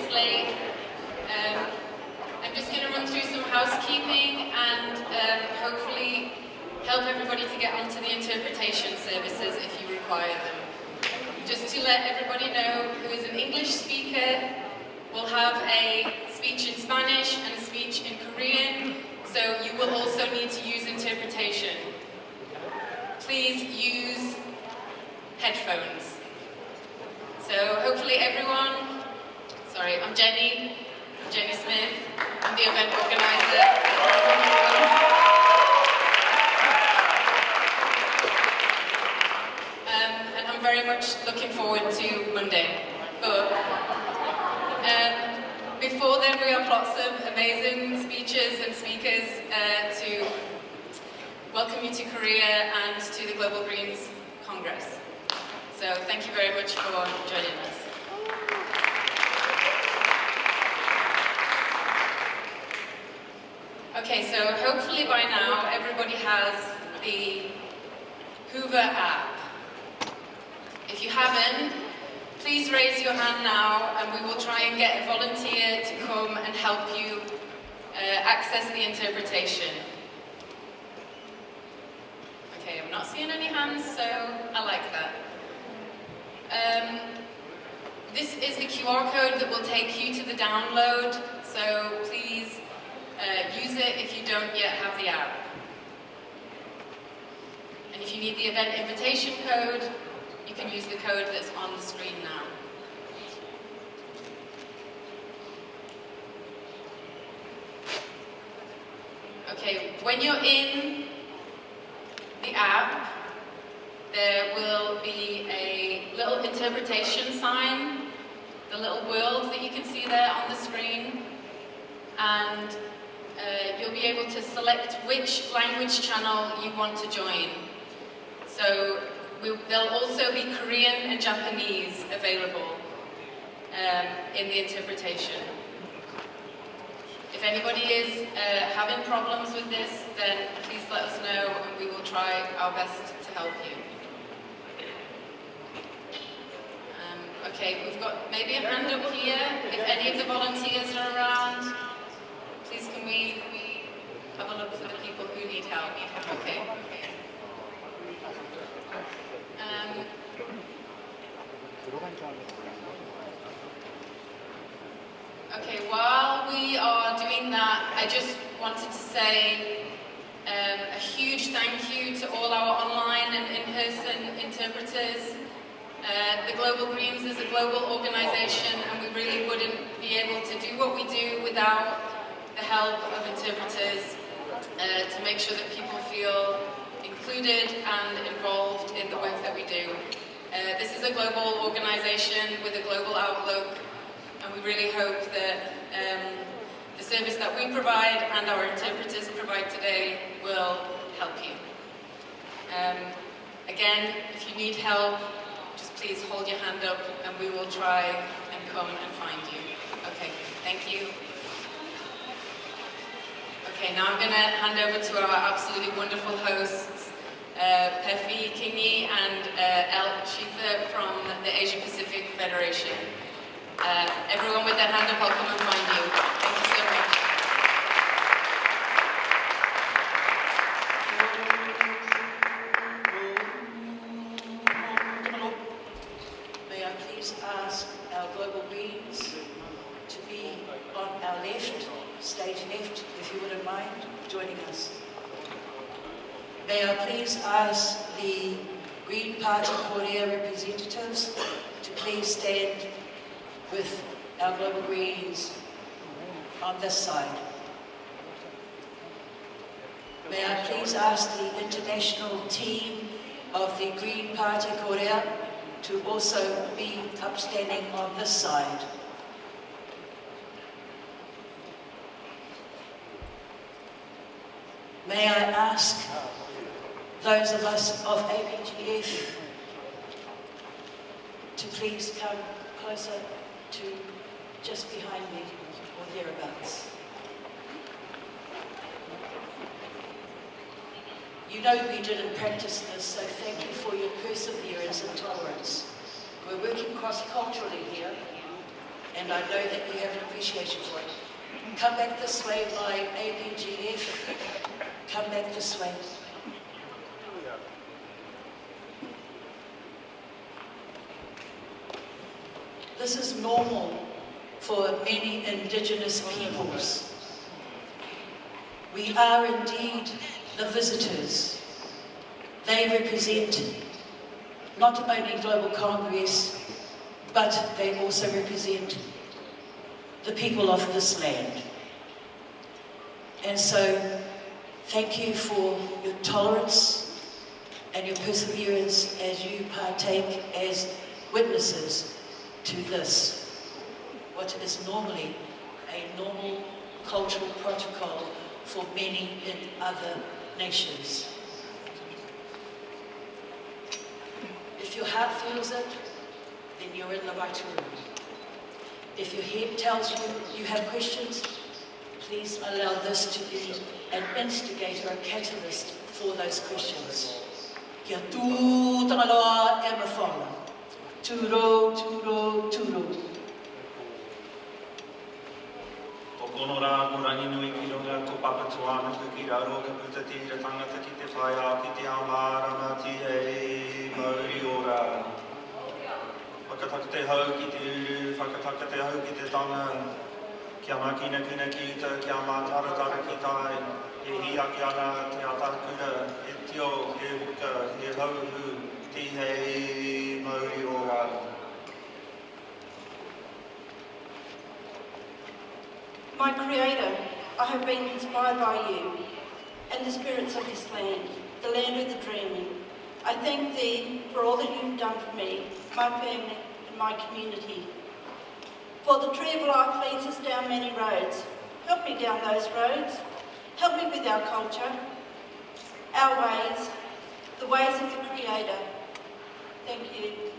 minutes late. I'm just going to run through some housekeeping and hopefully help everybody to get onto the interpretation services if you require them. Just to let everybody know who is an English speaker, we'll have a speech in Spanish and a speech in Korean, so you will also need to use interpretation. Please use headphones. So hopefully everyone, sorry, I'm Jenny Smith, I'm the event organizer. And I'm very much looking forward to Monday. But before then, we have lots of amazing speeches and speakers to welcome you to Korea and to the Global Greens Congress. So thank you very much for joining us. Okay, so hopefully by now everybody has the Hoover app. If you haven't, please raise your hand now and we will try and get a volunteer to come and help you access the interpretation. Okay, I'm not seeing any hands, so I like that. This is the QR code that will take you to the download, so please use it if you don't yet have the app. And if you need the event invitation code, you can use the code that's on the screen now. Okay, when you're in the app, there will be a little interpretation sign, the little world that you can see there on the screen, and you'll be able to select which language channel you want to join. So there'll also be Korean and Japanese available in the interpretation. If anybody is having problems with this, then please let us know and we will try our best to help you. Okay, we've got maybe a hand up here. If any of the volunteers are around, please can we have a look for the people who need help. Okay. Okay, while we are doing that, I just wanted to say a huge thank you to all our online and in-person interpreters. The Global Greens is a global organization and we really wouldn't be able to do what we do without the help of interpreters to make sure that people feel included and involved in the work that we do. This is a global organization with a global outlook, and we really hope that the service that we provide and our interpreters provide today will help you. Again, if you need help, just please hold your hand up and we will try and come and find you. Okay, thank you. Okay, now I'm going to hand over to our absolutely wonderful hosts, Pefi Kingi and Sheather from the Asia Pacific Federation. Everyone with their hand up, I'll come and find you. Thank you so much. May I please ask our Global Greens to be on our left, stage left, if you wouldn't mind joining us. May I please ask the Green Party Korea representatives to please stand with our Global Greens on this side. May I please ask the international team of the Green Party Korea to also be upstanding on this side. May I ask those of us of APGF to please come closer to just behind me or thereabouts. You know we didn't practice this, so thank you for your perseverance and tolerance. We're working cross-culturally here, and I know that you have an appreciation for it. Come back this way, my APGF. Come back this way. This is normal for many Indigenous peoples. We are indeed the visitors. They represent not only Global Congress, but they also represent the people of this land. And so, thank you for your tolerance and your perseverance as you partake as witnesses to this, what is normally a normal cultural protocol for many in other nations. If your heart feels it, then you're in the right room. If your head tells you you have questions, please allow this to be an instigator, a catalyst for those questions. Kia tū tangaloa e mawhana. Tūro, tūro, tūro. Kono rā, ko rangi nui ki runga, ko papatuana, ko ki raro, ka puta tira tangata ki te whaia, ki te amarama, ti hei, mauri ora. Whakataka te hau ki te uru, whakataka te hau ki te tanga, kia makina kina ki ta, kia mātaratara ki tai, e hi aki ana te atakura, e tio, e uka, e hauhu, ti hei, mauri ora. My Creator, I have been inspired by you and the spirits of this land, the land of the dreaming. I thank Thee for all that You've done for me, my family and my community. For the Tree of Life leads us down many roads. Help me down those roads. Help me with our culture, our ways, the ways of the Creator. Thank you.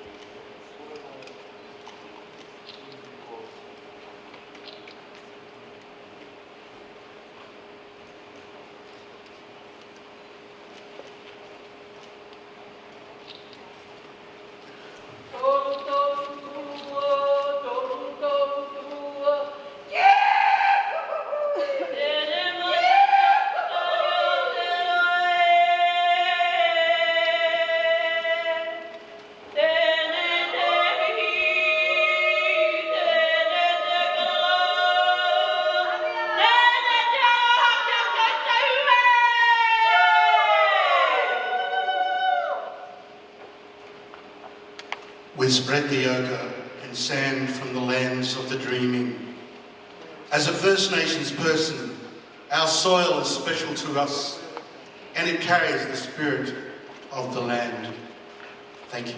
We spread the yoga and sand from the lands of the dreaming. As a First Nations person, our soil is special to us and it carries the spirit of the land. Thank you.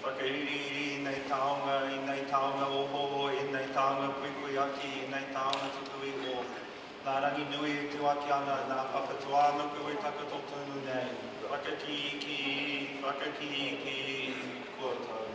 Whakairiri, nei taonga oho, i nei taonga puikui aki, i nei taonga tukui o. Nā rangi nui e te waki ana, nā papatuana koe takato tonu nei. Whakakiki, kua tau.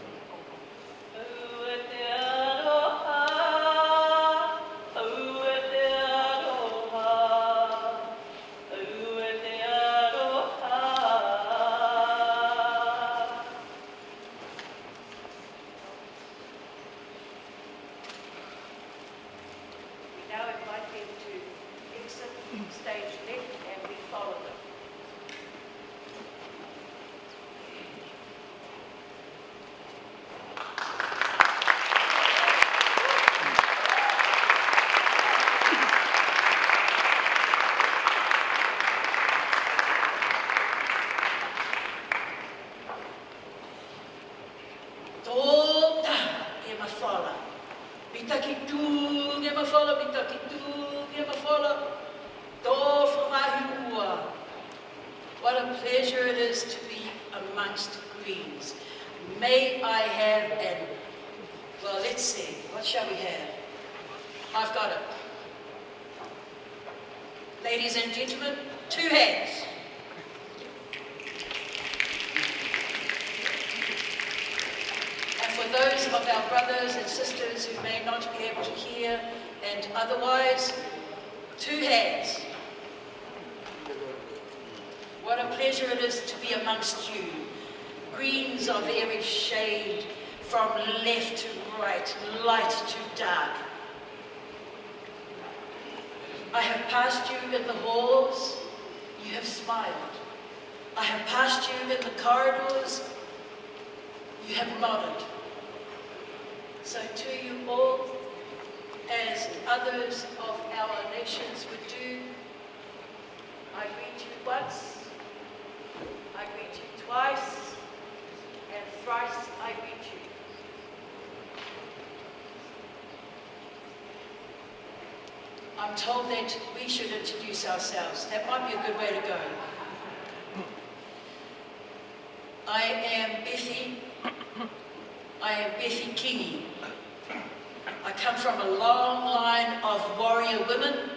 Mitaki tū nge mawhala, mitaki tū nge mawhala, tō whakahi ua. What a pleasure it is to be amongst Greens. May I have an, well, let's see, what shall we have? I've got it. Ladies and gentlemen, 2 hands. And for those of our brothers and sisters who may not be able to hear and otherwise, 2 hands. What a pleasure it is to be amongst you. Greens of every shade, from left to right, light to dark. I have passed you in the halls, you have smiled. I have passed you in the corridors, you have nodded. So to you all, as others of our nations would do, I greet you once, I greet you twice, and thrice I greet you. I'm told that we should introduce ourselves. That might be a good way to go. I am Pefi Kingi. I come from a long line of warrior women,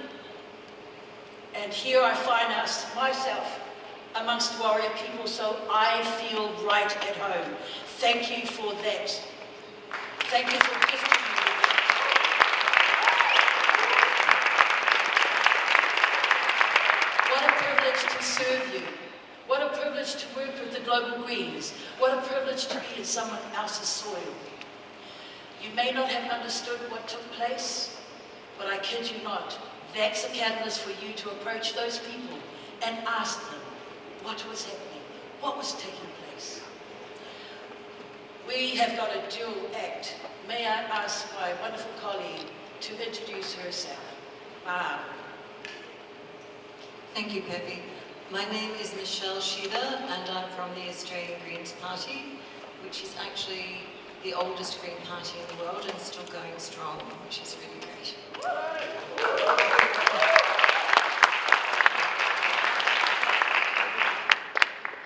and here I find myself amongst warrior people, so I feel right at home. Thank you for that. Thank you for gifting me. What a privilege to serve you. What a privilege to work with the Global Greens. What a privilege to be in someone else's soil. You may not have understood what took place, but I kid you not, that's a catalyst for you to approach those people and ask them what was happening, what was taking place. We have got a dual act. May I ask my wonderful colleague to introduce herself. Thank you, Pefi. My name is Sheather, and I'm from the Australian Greens Party, which is actually the oldest Green Party in the world and still going strong, which is really great.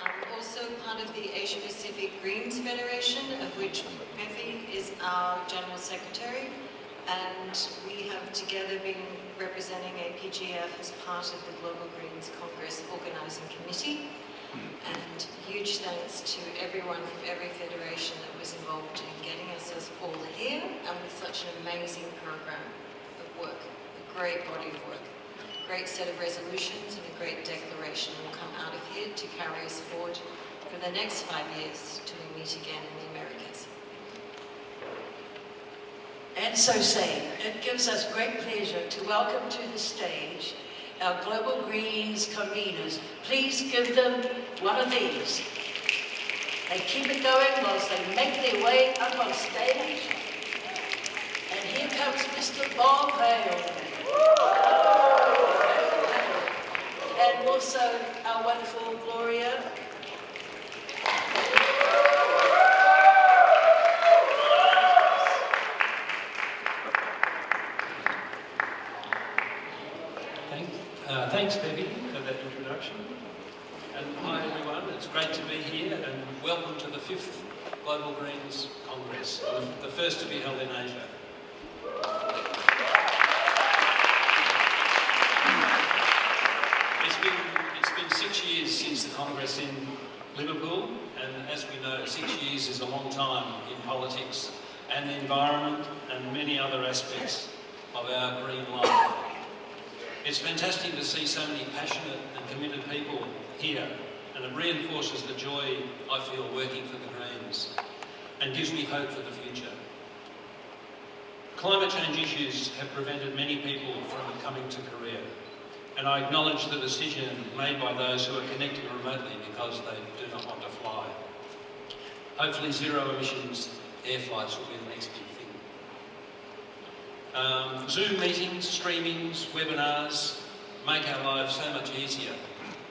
I'm also part of the Asia Pacific Greens Federation, of which Pefi is our General Secretary, and we have together been representing APGF as part of the Global Greens Congress Organising Committee. And huge thanks to everyone from every federation that was involved in getting us all here, and with such an amazing program of work, a great body of work, a great set of resolutions and a great declaration will come out of here to carry us forward for the next 5 years till we meet again in the Americas. And so saying, it gives us great pleasure to welcome to the stage our Global Greens conveners. Please give them one of these. They keep it going whilst they make their way up on stage. And here comes Mr. Bob Hale. And also our wonderful Gloria. Thanks, Pefi, for that introduction. And hi, everyone. It's great to be here, and welcome to the 5th Global Greens Congress, the first to be held in Asia. It's been 6 years since the Congress in Liverpool, and as we know, 6 years is a long time in politics and the environment and many other aspects of our green life. It's fantastic to see so many passionate and committed people here, and it reinforces the joy I feel working for the Greens and gives me hope for the future. Climate change issues have prevented many people from coming to Korea, and I acknowledge the decision made by those who are connected remotely because they do not want to fly. Hopefully zero emissions air flights will be the next big thing. Zoom meetings, streamings, webinars make our lives so much easier,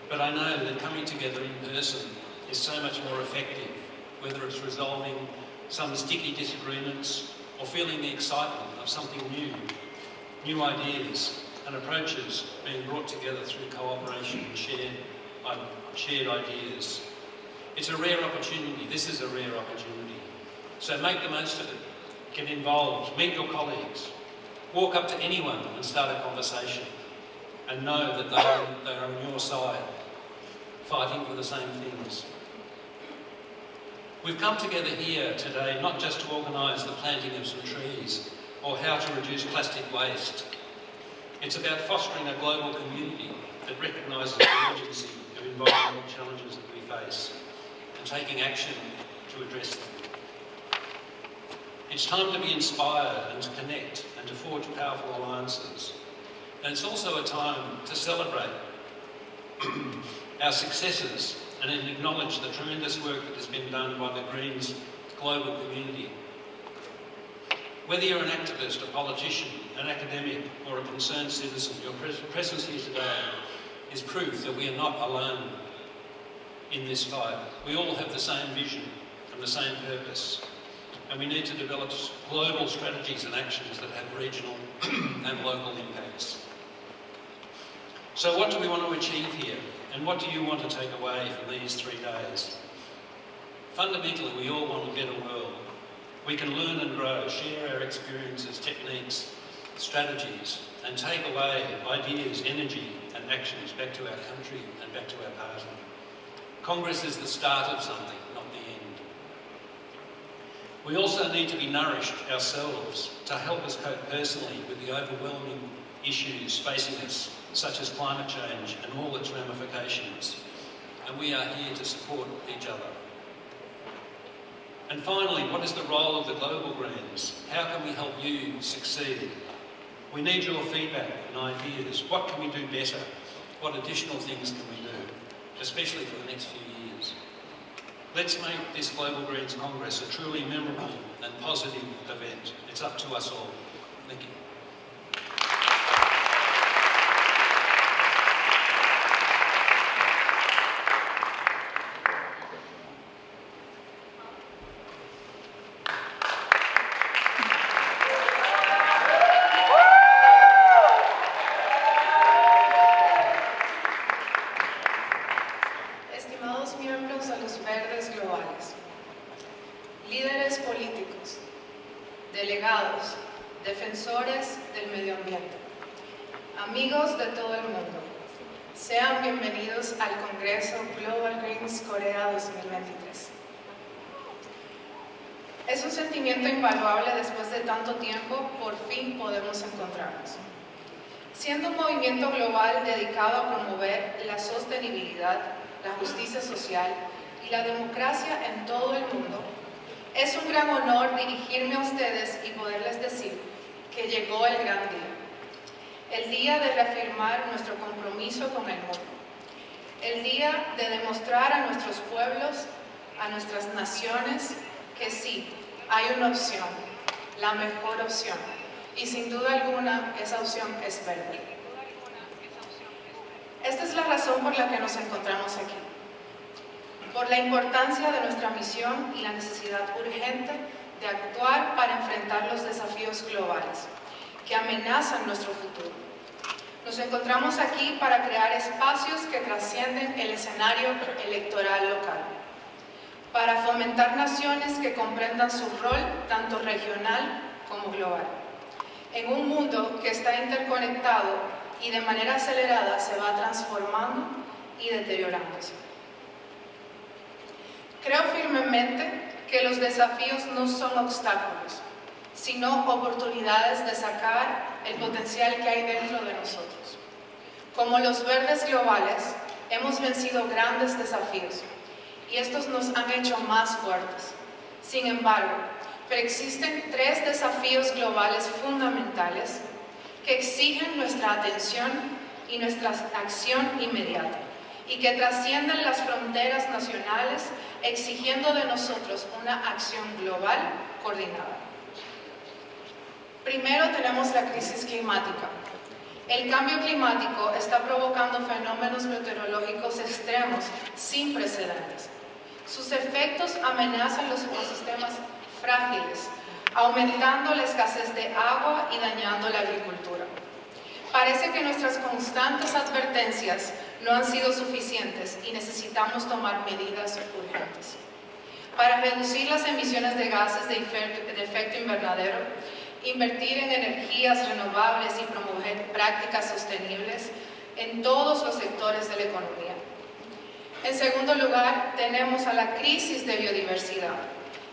but I know that coming together in person is so much more effective, whether it's resolving some sticky disagreements or feeling the excitement of something new ideas and approaches being brought together through cooperation and shared ideas. It's a rare opportunity. This is a rare opportunity. So make the most of it. Get involved, meet your colleagues, walk up to anyone and start a conversation, and know that they're on your side, fighting for the same things. We've come together here today not just to organise the planting of some trees or how to reduce plastic waste. It's about fostering a global community that recognises the urgency of environmental challenges that we face and taking action to address them. It's time to be inspired and to connect and to forge powerful alliances. And it's also a time to celebrate our successes and acknowledge the tremendous work that has been done by the Greens global community. Whether you're an activist, a politician, an academic or a concerned citizen, your presence here today is proof that we are not alone in this fight. We all have the same vision and the same purpose, and we need to develop global strategies and actions that have regional and local impacts. So what do we want to achieve here, and what do you want to take away from these 3 days? Fundamentally, we all want a better world. We can learn and grow, share our experiences, techniques, strategies, and take away ideas, energy and actions back to our country and back to our party. Congress is the start of something, not the end. We also need to be nourished ourselves to help us cope personally with the overwhelming issues facing us, such as climate change and all its ramifications. And we are here to support each other. And finally, what is the role of the Global Greens? How can we help you succeed? We need your feedback and ideas. What can we do better? What additional things can we do, especially for the next few years? Let's make this Global Greens Congress a truly memorable and positive event. It's up to us all. Thank you. Líderes políticos, delegados, defensores del medio ambiente, amigos de todo el mundo, sean bienvenidos al Congreso GlobalGleensCongressKorea 2023. Es un sentimiento invaluable después de tanto tiempo, por fin podemos encontrarnos. Siendo un movimiento global dedicado a promover la sostenibilidad, la justicia social y la democracia en todo el mundo, es un gran honor dirigirme a ustedes y poderles decir que llegó el gran día. El día de reafirmar nuestro compromiso con el mundo. El día de demostrar a nuestros pueblos, a nuestras naciones, que sí, hay una opción, la mejor opción. Y sin duda alguna, esa opción es verde. Esta es la razón por la que nos encontramos aquí. Por la importancia de nuestra misión y la necesidad urgente de actuar para enfrentar los desafíos globales que amenazan nuestro futuro. Nos encontramos aquí para crear espacios que trascienden el escenario electoral local, para fomentar naciones que comprendan su rol tanto regional como global, en un mundo que está interconectado y de manera acelerada se va transformando y deteriorándose. Creo firmemente que los desafíos no son obstáculos, sino oportunidades de sacar el potencial que hay dentro de nosotros. Como los verdes globales, hemos vencido grandes desafíos y estos nos han hecho más fuertes. Sin embargo, preexisten 3 desafíos globales fundamentales que exigen nuestra atención y nuestra acción inmediata y que trascienden las fronteras nacionales, exigiendo de nosotros una acción global coordinada. Primero tenemos la crisis climática. El cambio climático está provocando fenómenos meteorológicos extremos sin precedentes. Sus efectos amenazan los ecosistemas frágiles, aumentando la escasez de agua y dañando la agricultura. Parece que nuestras constantes advertencias no han sido suficientes y necesitamos tomar medidas urgentes. Para reducir las emisiones de gases de efecto invernadero, invertir en energías renovables y promover prácticas sostenibles en todos los sectores de la economía. En segundo lugar, tenemos a la crisis de biodiversidad.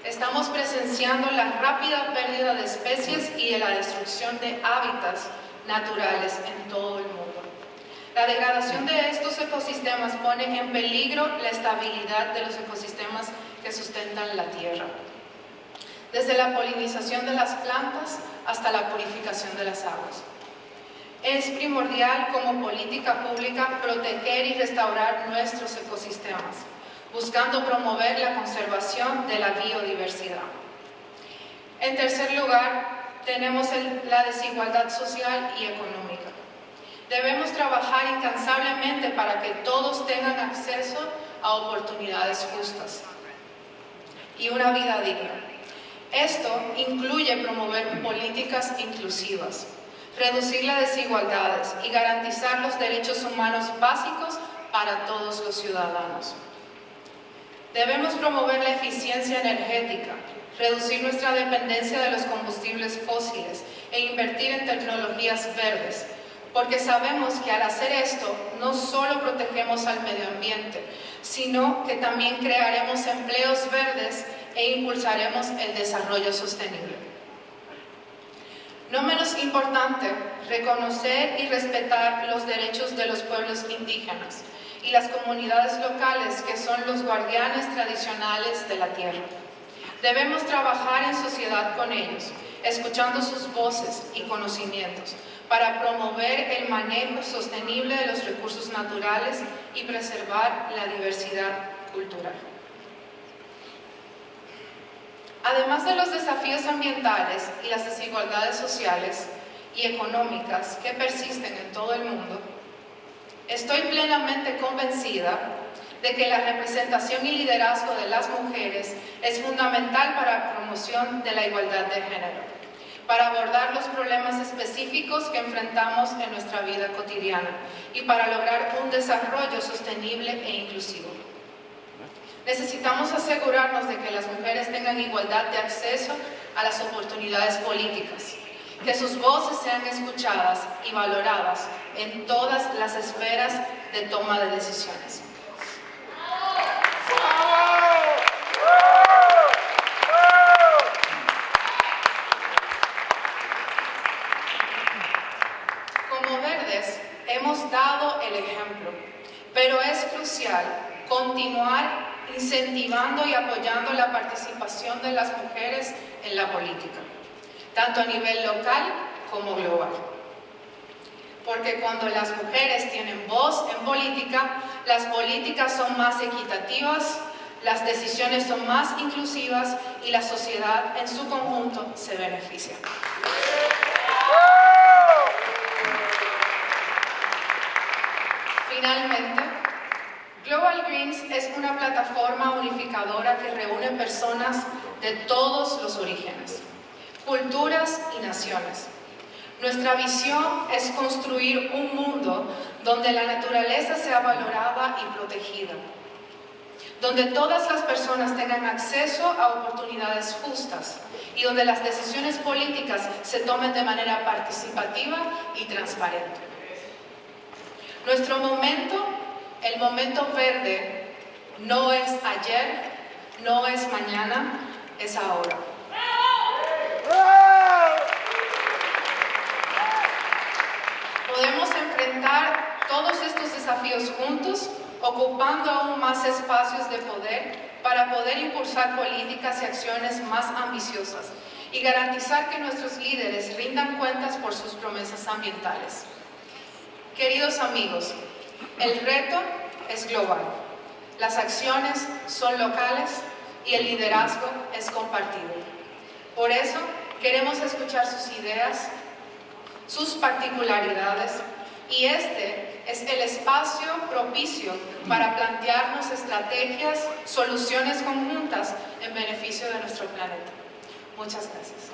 Estamos presenciando la rápida pérdida de especies y la destrucción de hábitats naturales en todo el mundo. La degradación de estos ecosistemas pone en peligro la estabilidad de los ecosistemas que sustentan la Tierra, desde la polinización de las plantas hasta la purificación de las aguas. Es primordial como política pública proteger y restaurar nuestros ecosistemas, buscando promover la conservación de la biodiversidad. En tercer lugar, tenemos la desigualdad social y económica. Debemos trabajar incansablemente para que todos tengan acceso a oportunidades justas y una vida digna. Esto incluye promover políticas inclusivas, reducir las desigualdades y garantizar los derechos humanos básicos para todos los ciudadanos. Debemos promover la eficiencia energética, reducir nuestra dependencia de los combustibles fósiles e invertir en tecnologías verdes, porque sabemos que al hacer esto no solo protegemos al medio ambiente, sino que también crearemos empleos verdes e impulsaremos el desarrollo sostenible. No menos importante, reconocer y respetar los derechos de los pueblos indígenas y las comunidades locales que son los guardianes tradicionales de la tierra. Debemos trabajar en sociedad con ellos, escuchando sus voces y conocimientos, para promover el manejo sostenible de los recursos naturales y preservar la diversidad cultural. Además de los desafíos ambientales y las desigualdades sociales y económicas que persisten en todo el mundo, estoy plenamente convencida de que la representación y liderazgo de las mujeres es fundamental para la promoción de la igualdad de género, para abordar los problemas específicos que enfrentamos en nuestra vida cotidiana y para lograr un desarrollo sostenible e inclusivo. Necesitamos asegurarnos de que las mujeres tengan igualdad de acceso a las oportunidades políticas, que sus voces sean escuchadas y valoradas en todas las esferas de toma de decisiones. Como verdes, hemos dado el ejemplo, pero es crucial continuar incentivando y apoyando la participación de las mujeres en la política, tanto a nivel local como global. Porque cuando las mujeres tienen voz en política, las políticas son más equitativas, las decisiones son más inclusivas y la sociedad en su conjunto se beneficia. Finalmente, Global Greens es una plataforma unificadora que reúne personas de todos los orígenes, culturas y naciones. Nuestra visión es construir un mundo donde la naturaleza sea valorada y protegida, donde todas las personas tengan acceso a oportunidades justas y donde las decisiones políticas se tomen de manera participativa y transparente. Nuestro momento, el momento verde, no es ayer, no es mañana, es ahora. Podemos enfrentar todos estos desafíos juntos, ocupando aún más espacios de poder para poder impulsar políticas y acciones más ambiciosas y garantizar que nuestros líderes rindan cuentas por sus promesas ambientales. Queridos amigos, el reto es global, las acciones son locales y el liderazgo es compartido. Por eso, queremos escuchar sus ideas, sus particularidades, y este es el espacio propicio para plantearnos estrategias, soluciones conjuntas en beneficio de nuestro planeta. Muchas gracias.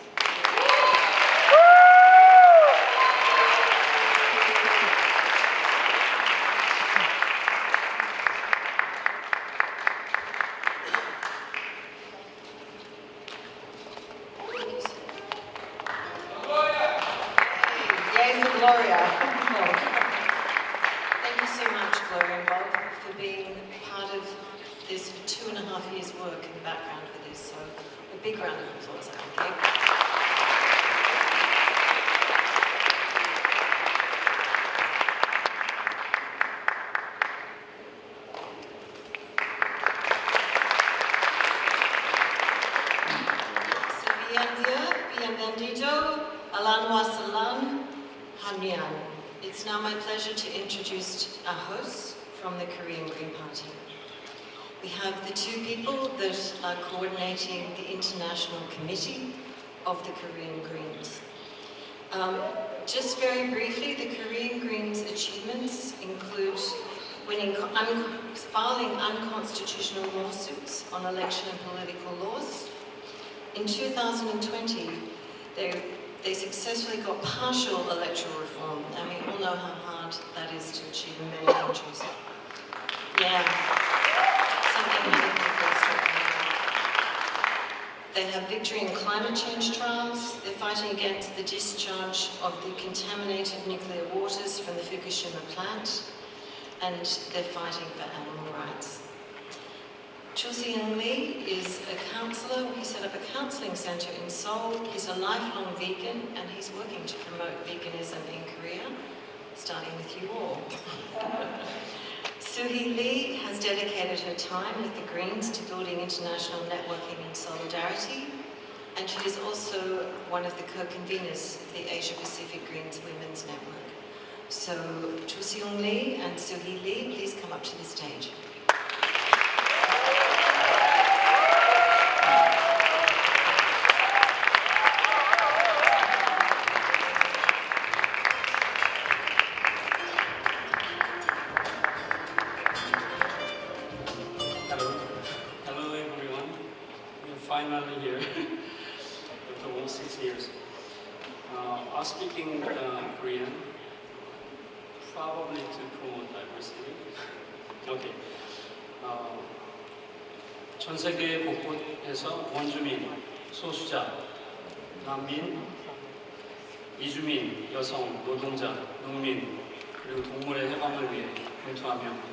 Yay for Gloria. Thank you so much, Gloria and Bob, for being part of this for 2.5 years' work in the background for this. So a big round of applause, I think. Bienvenido, Alan Wasalan Hanyan. It's now my pleasure to introduce our hosts from the Korean Green Party. We have the two people that are coordinating the International Committee of the Korean Greens. Just very briefly, the Korean Greens' achievements include filing unconstitutional lawsuits on election and political laws. In 2020, they successfully got partial electoral reform, and we all know how hard that is to achieve in many countries. Yeah, something many people are struggling with. They have victory in climate change trials. They're fighting against the discharge of the contaminated nuclear waters from the Fukushima plant, and they're fighting for animal rights. Soohee Lee is a counsellor. He set up a counselling centre in Seoul. He's a lifelong vegan, and he's working to promote veganism in Korea, starting with you all. Soohee Lee has dedicated her time with the Greens to building international networking and solidarity, and she is also one of the co-conveners of the Asia Pacific Greens Women's Network. So, Soohee Lee and Soohee Lee, please come up to the stage. Hello everyone. We're finally here after almost 6 years. I'm speaking Korean, probably to promote diversity. Okay. 전 세계 곳곳에서 원주민, 소수자, 난민, 이주민, 여성, 노동자, 농민, 그리고 동물의 해방을 위해 분투하며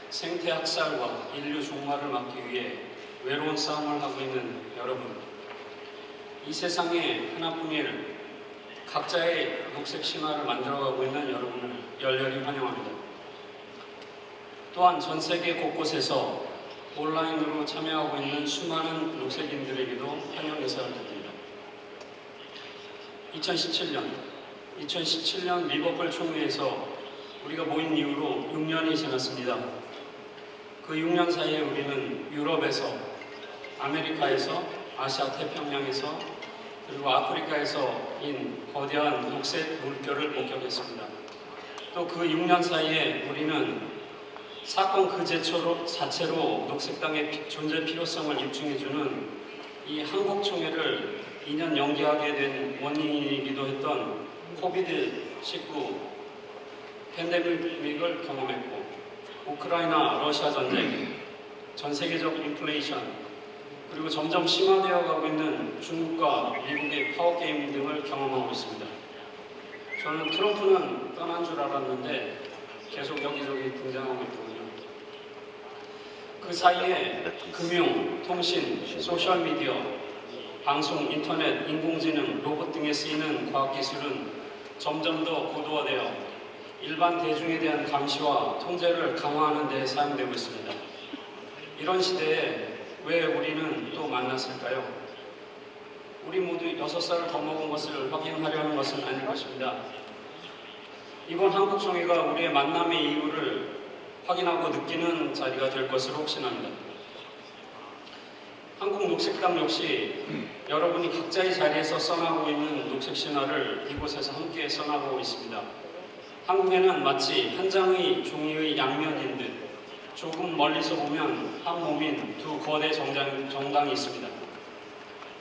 생태 학살과 인류 종말을 막기 위해 외로운 싸움을 하고 있는 여러분, 이 세상에 하나뿐일 각자의 녹색 신화를 만들어가고 있는 여러분을 열렬히 환영합니다. 또한 전 세계 곳곳에서 온라인으로 참여하고 있는 수많은 녹색인들에게도 환영 인사를 드립니다. 2017년 리버풀 총회에서 우리가 모인 이후로 6년이 지났습니다. 그 6년 사이에 우리는 유럽에서, 아메리카에서, 아시아 태평양에서, 그리고 아프리카에서인 거대한 녹색 물결을 목격했습니다. 또 그 6년 사이에 우리는 사건 그 자체로 녹색당의 존재 필요성을 입증해주는 이 한국총회를 2년 연기하게 된 원인이기도 했던 코비드-19 팬데믹을 경험했고, 우크라이나, 러시아 전쟁, 전 세계적 인플레이션, 그리고 점점 심화되어 가고 있는 중국과 미국의 파워게임 등을 경험하고 있습니다. 저는 트럼프는 떠난 줄 알았는데 계속 여기저기 등장하고 있더군요. 그 사이에 금융, 통신, 소셜미디어, 방송, 인터넷, 인공지능, 로봇 등에 쓰이는 과학기술은 점점 더 고도화되어 일반 대중에 대한 감시와 통제를 강화하는 데 사용되고 있습니다. 이런 시대에 왜 우리는 또 만났을까요? 우리 모두 6살을 더 먹은 것을 확인하려는 것은 아닐 것입니다. 이번 한국총회가 우리의 만남의 이유를 확인하고 느끼는 자리가 될 것을 확신합니다. 한국녹색당 역시 여러분이 각자의 자리에서 써나가고 있는 녹색 신화를 이곳에서 함께 써나가고 있습니다. 한국에는 마치 한 장의 종이의 양면인 듯 조금 멀리서 보면 한 몸인 두 거대 정당이 있습니다.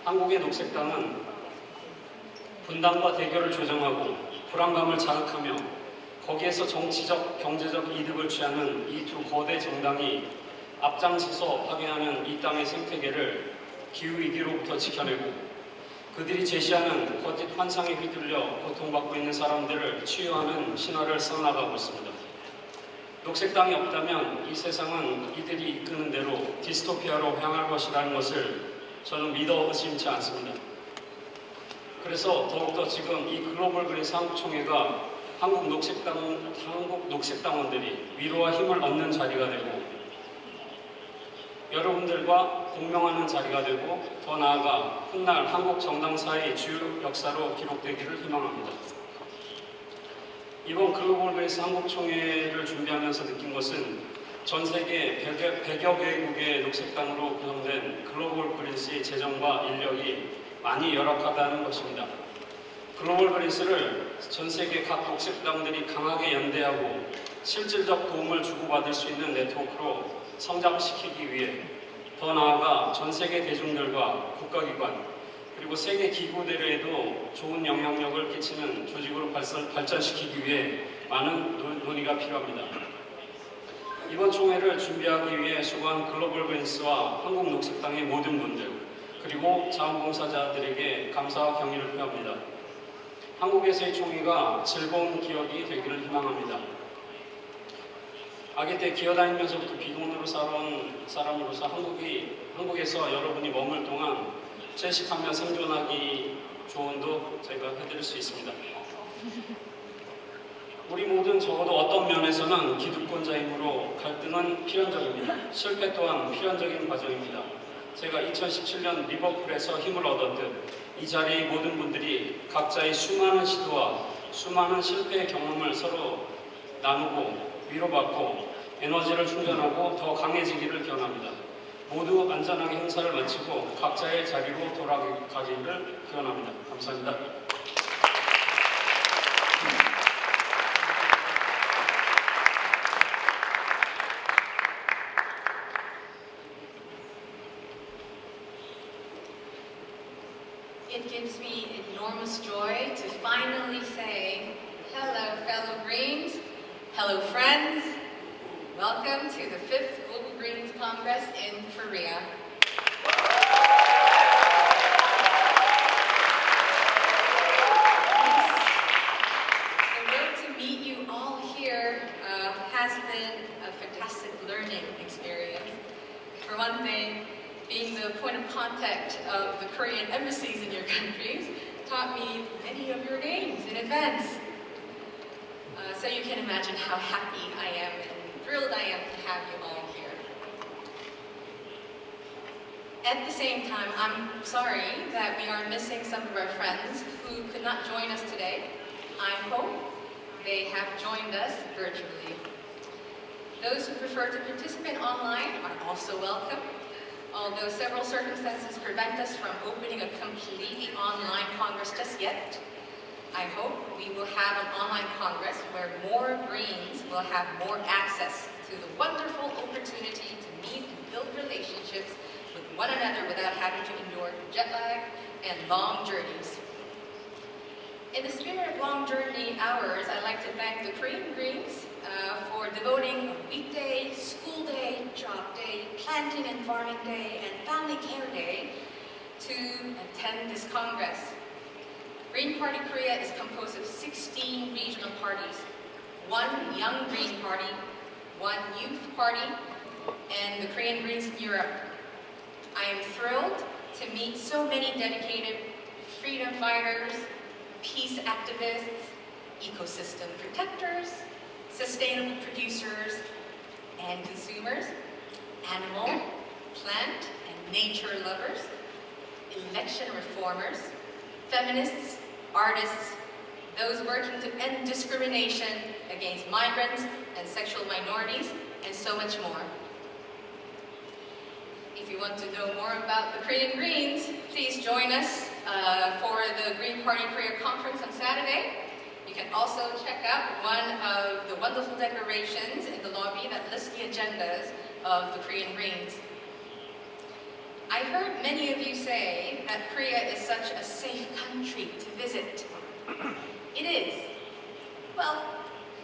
한국의 녹색당은 분단과 대결을 조장하고 불안감을 자극하며 거기에서 정치적, 경제적 이득을 취하는 이 두 거대 정당이 앞장서서 파괴하는 이 땅의 생태계를 기후위기로부터 지켜내고 그들이 제시하는 거짓 환상에 휘둘려 고통받고 있는 사람들을 치유하는 신화를 써나가고 있습니다. 녹색당이 없다면 이 세상은 이들이 이끄는 대로 디스토피아로 향할 것이라는 것을 저는 믿어 의심치 않습니다. 그래서 더욱더 지금 이 글로벌 그린스 한국총회가 한국 녹색당원들이 위로와 힘을 얻는 자리가 되고 여러분들과 공명하는 자리가 되고 더 나아가 훗날 한국 정당사의 주요 역사로 기록되기를 희망합니다. 이번 글로벌 그린스 한국총회를 준비하면서 느낀 것은 전 세계 100여 개국의 녹색당으로 구성된 글로벌 그린스의 재정과 인력이 많이 열악하다는 것입니다. 글로벌 그린스를 전 세계 각 녹색당들이 강하게 연대하고 실질적 도움을 주고받을 수 있는 네트워크로 성장시키기 위해 더 나아가 전 세계 대중들과 국가기관 그리고 세계 기구들에도 좋은 영향력을 끼치는 조직으로 발전시키기 위해 많은 논의가 필요합니다. 이번 총회를 준비하기 위해 수고한 글로벌 그린스와 한국 녹색당의 모든 분들 그리고 자원봉사자들에게 감사와 경의를 표합니다. 한국에서의 총회가 즐거운 기억이 되기를 희망합니다. 아기 때 기어다니면서부터 비동으로 살아온 사람으로서 한국에서 여러분이 머물 동안 채식하며 생존하기 조언도 제가 해드릴 수 있습니다. 우리 모든 적어도 어떤 면에서는 기득권자이므로 갈등은 필연적입니다. 실패 또한 필연적인 과정입니다. 제가 2017년 리버풀에서 힘을 얻었듯 이 자리의 모든 분들이 각자의 수많은 시도와 수많은 실패의 경험을 서로 나누고 위로받고 에너지를 충전하고 더 강해지기를 기원합니다. 모두 안전하게 행사를 마치고 각자의 자리로 돌아가기를 기원합니다. 감사합니다. It gives me enormous joy to finally say, hello fellow Greens, hello friends, welcome to the 5th Global Greens Congress in Korea. The road to meet you all here has been a fantastic learning experience. For one thing, being the point of contact of the Korean embassies in your countries taught me many of your names in advance. So you can imagine how happy I am and thrilled I am to have you all here. At the same time, I'm sorry that we are missing some of our friends who could not join us today. I hope they have joined us virtually. Those who prefer to participate online are also welcome. Although several circumstances prevent us from opening a completely online Congress just yet, I hope we will have an online Congress where more Greens will have more access to the wonderful opportunity to meet and build relationships with one another without having to endure jet lag and long journeys. In the spirit of long journey hours, I'd like to thank the Korean Greens for devoting a weekday, school day, job day, planting and farming day, and family care day to attend this Congress. Green Party Korea is composed of 16 regional parties, one young Green Party, one youth party, and the Korean Greens in Europe. I am thrilled to meet so many dedicated freedom fighters, peace activists, ecosystem protectors, sustainable producers and consumers, animal, plant, and nature lovers, election reformers, feminists, artists, those working to end discrimination against migrants and sexual minorities, and so much more. If you want to know more about the Korean Greens, please join us for the Green Party Korea Conference on Saturday. You can also check out one of the wonderful decorations in the lobby that lists the agendas of the Korean Greens. I heard many of you say that Korea is such a safe country to visit. It is. Well,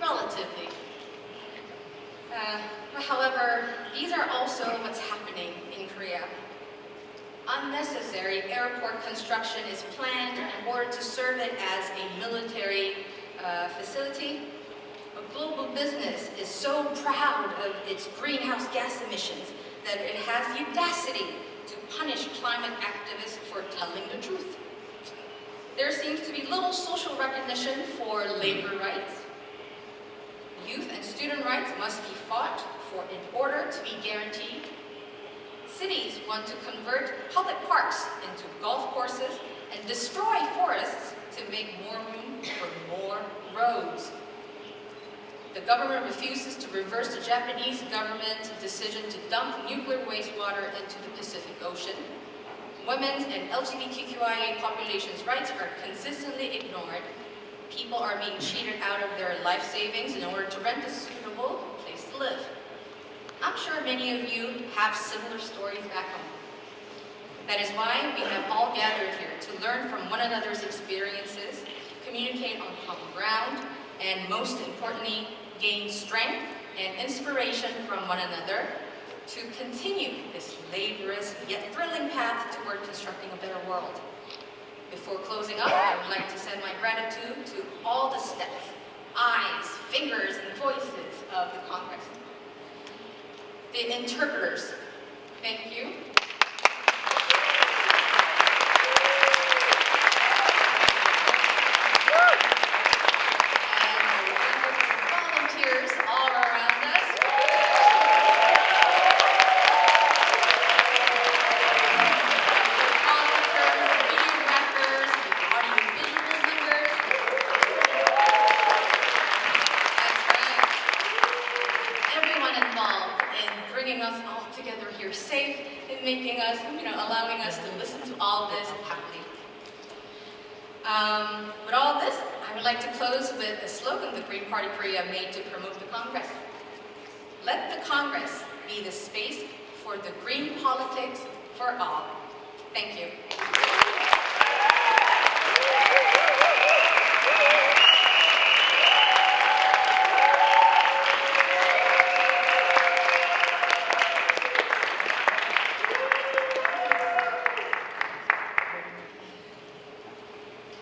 relatively. However, these are also what's happening in Korea. Unnecessary airport construction is planned in order to serve it as a military facility. A global business is so proud of its greenhouse gas emissions that it has the audacity to punish climate activists for telling the truth. There seems to be little social recognition for labor rights. Youth and student rights must be fought for in order to be guaranteed. Cities want to convert public parks into golf courses and destroy forests to make more room for more roads. The government refuses to reverse the Japanese government's decision to dump nuclear wastewater into the Pacific Ocean. Women's and LGBTQIA populations' rights are consistently ignored. People are being cheated out of their life savings in order to rent a suitable place to live. I'm sure many of you have similar stories back home. That is why we have all gathered here to learn from one another's experiences, communicate on common ground, and most importantly, gain strength and inspiration from one another to continue this laborious yet thrilling path toward constructing a better world. Before closing up, I would like to send my gratitude to all the steps, eyes, fingers, and voices of the Congress. The interpreters, thank you. Allowing us to listen to all this happily. With all this, I would like to close with a slogan the Green Party Korea made to promote the Congress. Let the Congress be the space for the green politics for all. Thank you.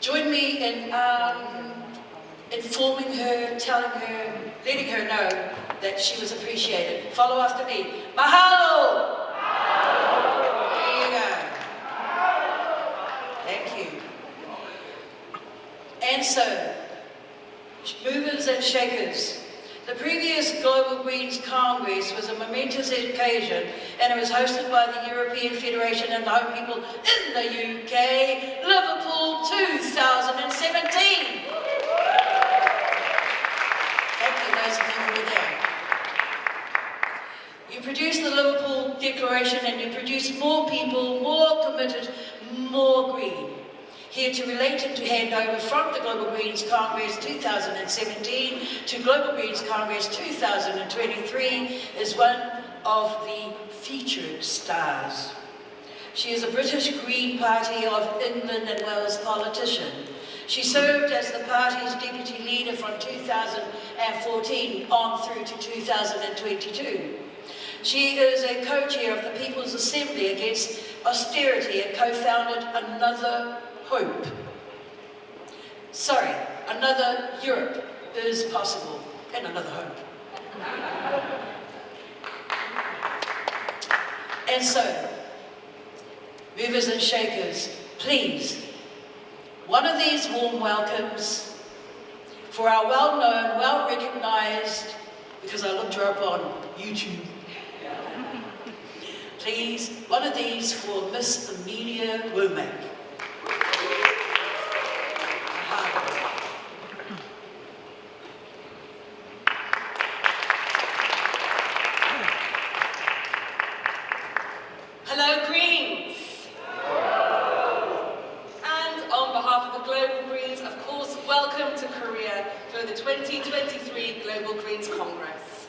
Join me in informing her, telling her, letting her know that she was appreciated. Follow after me. Mahalo! There you go. Thank you. And so, movers and shakers, the previous Global Greens Congress was a momentous occasion, and it was hosted by the European Federation and the Home People in the UK, Liverpool 2017. Thank you, those of you who were there. You produced the Liverpool Declaration, and you produced more people, more committed, more green. Here to relate and to hand over from the Global Greens Congress 2017 to Global Greens Congress 2023 is one of the featured stars. She is a British Green Party of England and Wales politician. She served as the party's deputy leader from 2014 on through to 2022. She is a co-chair of the People's Assembly Against Austerity and co-founded Another Hope. Sorry, Another Europe is possible, and Another Hope. And so, movers and shakers, please, one of these warm welcomes for our well-known, well-recognized, because I looked her up on YouTube. Please, one of these for Miss Amelia Womack. Hello, Greens! And on behalf of the Global Greens, of course, welcome to Korea for the 2023 Global Greens Congress.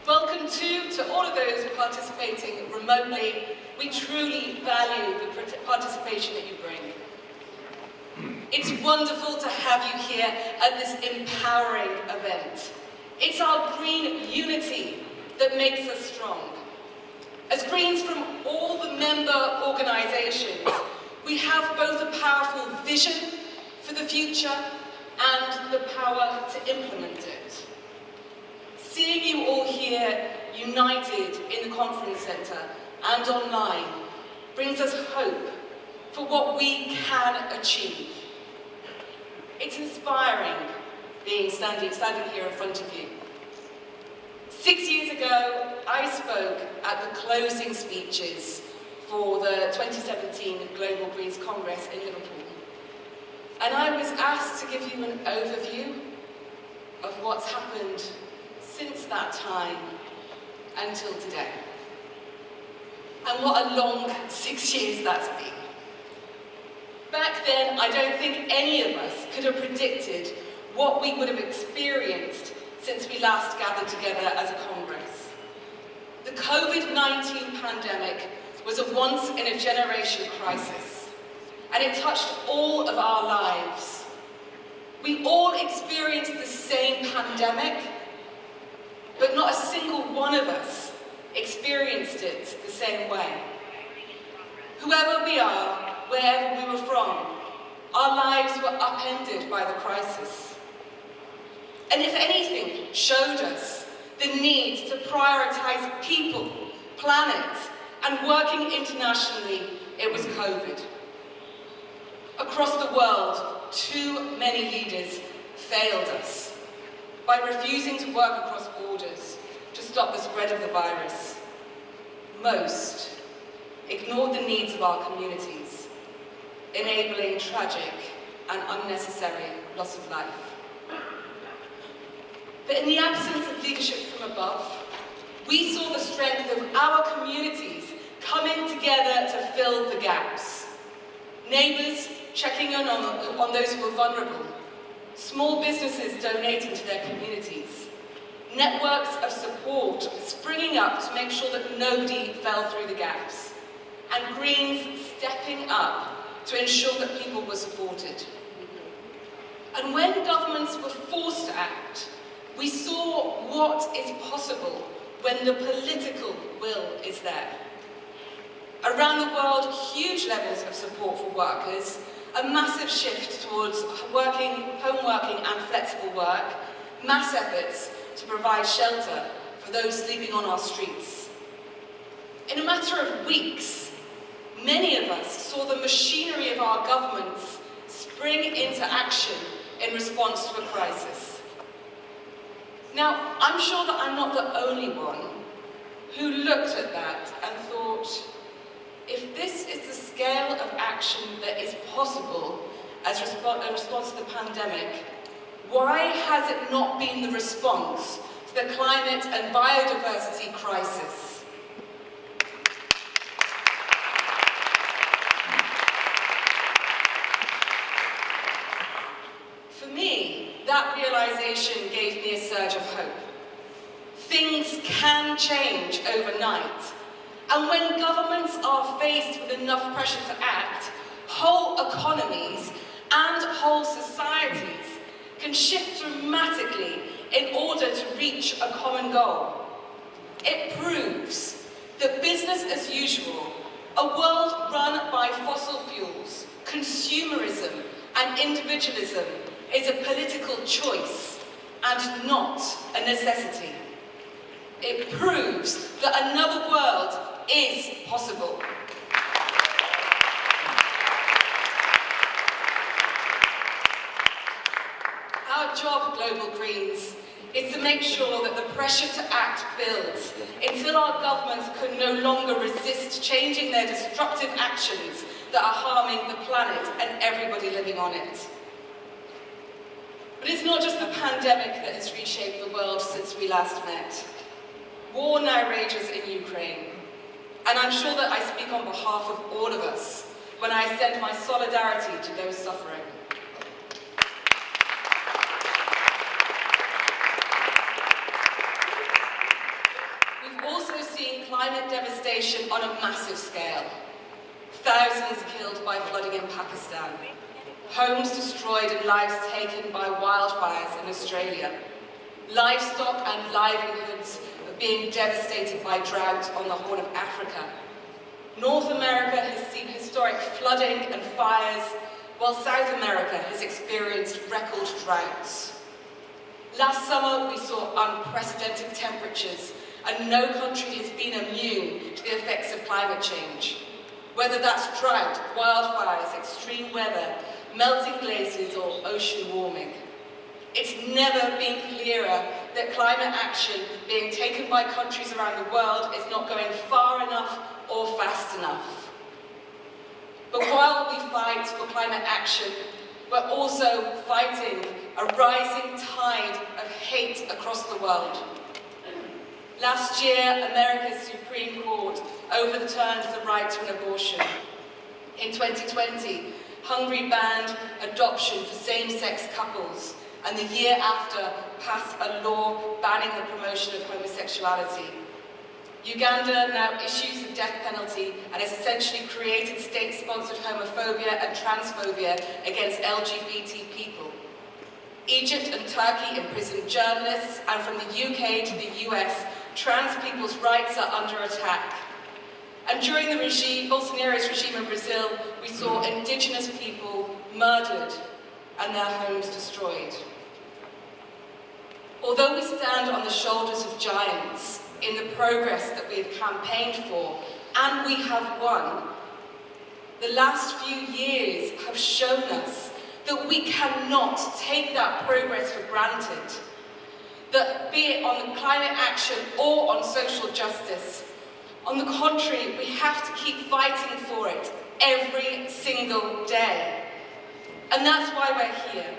Welcome too to all of those participating remotely we truly value the participation that you bring. It's wonderful to have you here at this empowering event. It's our green unity that makes us strong. As Greens from all the member organisations, we have both a powerful vision for the future and the power to implement it. Seeing you all here united in the conference centre and online brings us hope for what we can achieve. It's inspiring standing here in front of you. 6 years ago, I spoke at the closing speeches for the 2017 Global Greens Congress in Liverpool. And I was asked to give you an overview of what's happened since that time until today. And what a long 6 years that's been. Back then, I don't think any of us could have predicted what we would have experienced since we last gathered together as a Congress. The COVID-19 pandemic was a once-in-a-generation crisis, and it touched all of our lives. We all experienced the same pandemic, but not a single one of us experienced it the same way. Whoever we are, wherever we were from, our lives were upended by the crisis. And if anything showed us the need to prioritise people, planet, and working internationally, it was COVID. Across the world, too many leaders failed us by refusing to work across borders to stop the spread of the virus. Most ignored the needs of our communities, enabling tragic and unnecessary loss of life. But in the absence of leadership from above, we saw the strength of our communities coming together to fill the gaps. Neighbours checking in on those who were vulnerable, small businesses donating to their communities, networks of support springing up to make sure that nobody fell through the gaps, and Greens stepping up to ensure that people were supported. And when governments were forced to act, we saw what is possible when the political will is there. Around the world, huge levels of support for workers, a massive shift towards home working and flexible work, mass efforts to provide shelter for those sleeping on our streets. In a matter of weeks, many of us saw the machinery of our governments spring into action in response to a crisis. Now, I'm sure that I'm not the only one who looked at that and thought, if this is the scale of action that is possible as a response to the pandemic, why has it not been the response to the climate and biodiversity crisis? For me, that realization gave me a surge of hope. Things can change overnight. And when governments are faced with enough pressure to act, whole economies and whole societies can shift dramatically in order to reach a common goal. It proves that business as usual, a world run by fossil fuels, consumerism and individualism is a political choice and not a necessity. It proves that another world is possible. Our job, Global Greens, is to make sure that the pressure to act builds until our governments can no longer resist changing their destructive actions that are harming the planet and everybody living on it. But it's not just the pandemic that has reshaped the world since we last met. War now rages in Ukraine, and I'm sure that I speak on behalf of all of us when I send my solidarity to those suffering. We've also seen climate devastation on a massive scale. Thousands killed by flooding in Pakistan. Homes destroyed and lives taken by wildfires in Australia. Livestock and livelihoods are being devastated by drought on the Horn of Africa. North America has seen historic flooding and fires, while South America has experienced record droughts. Last summer, we saw unprecedented temperatures, and no country has been immune to the effects of climate change. Whether that's drought, wildfires, extreme weather, melting glaciers, or ocean warming. It's never been clearer that climate action being taken by countries around the world is not going far enough or fast enough. But while we fight for climate action, we're also fighting a rising tide of hate across the world. Last year, America's Supreme Court overturned the right to an abortion. In 2020, Hungary banned adoption for same-sex couples, and the year after passed a law banning the promotion of homosexuality. Uganda now issues the death penalty and has essentially created state-sponsored homophobia and transphobia against LGBT people. Egypt and Turkey imprison journalists, and from the UK to the US, trans people's rights are under attack. And during the Bolsonaro's regime in Brazil, we saw indigenous people murdered and their homes destroyed. Although we stand on the shoulders of giants in the progress that we have campaigned for, and we have won, the last few years have shown us that we cannot take that progress for granted. That be it on climate action or on social justice, on the contrary, we have to keep fighting for it every single day. And that's why we're here.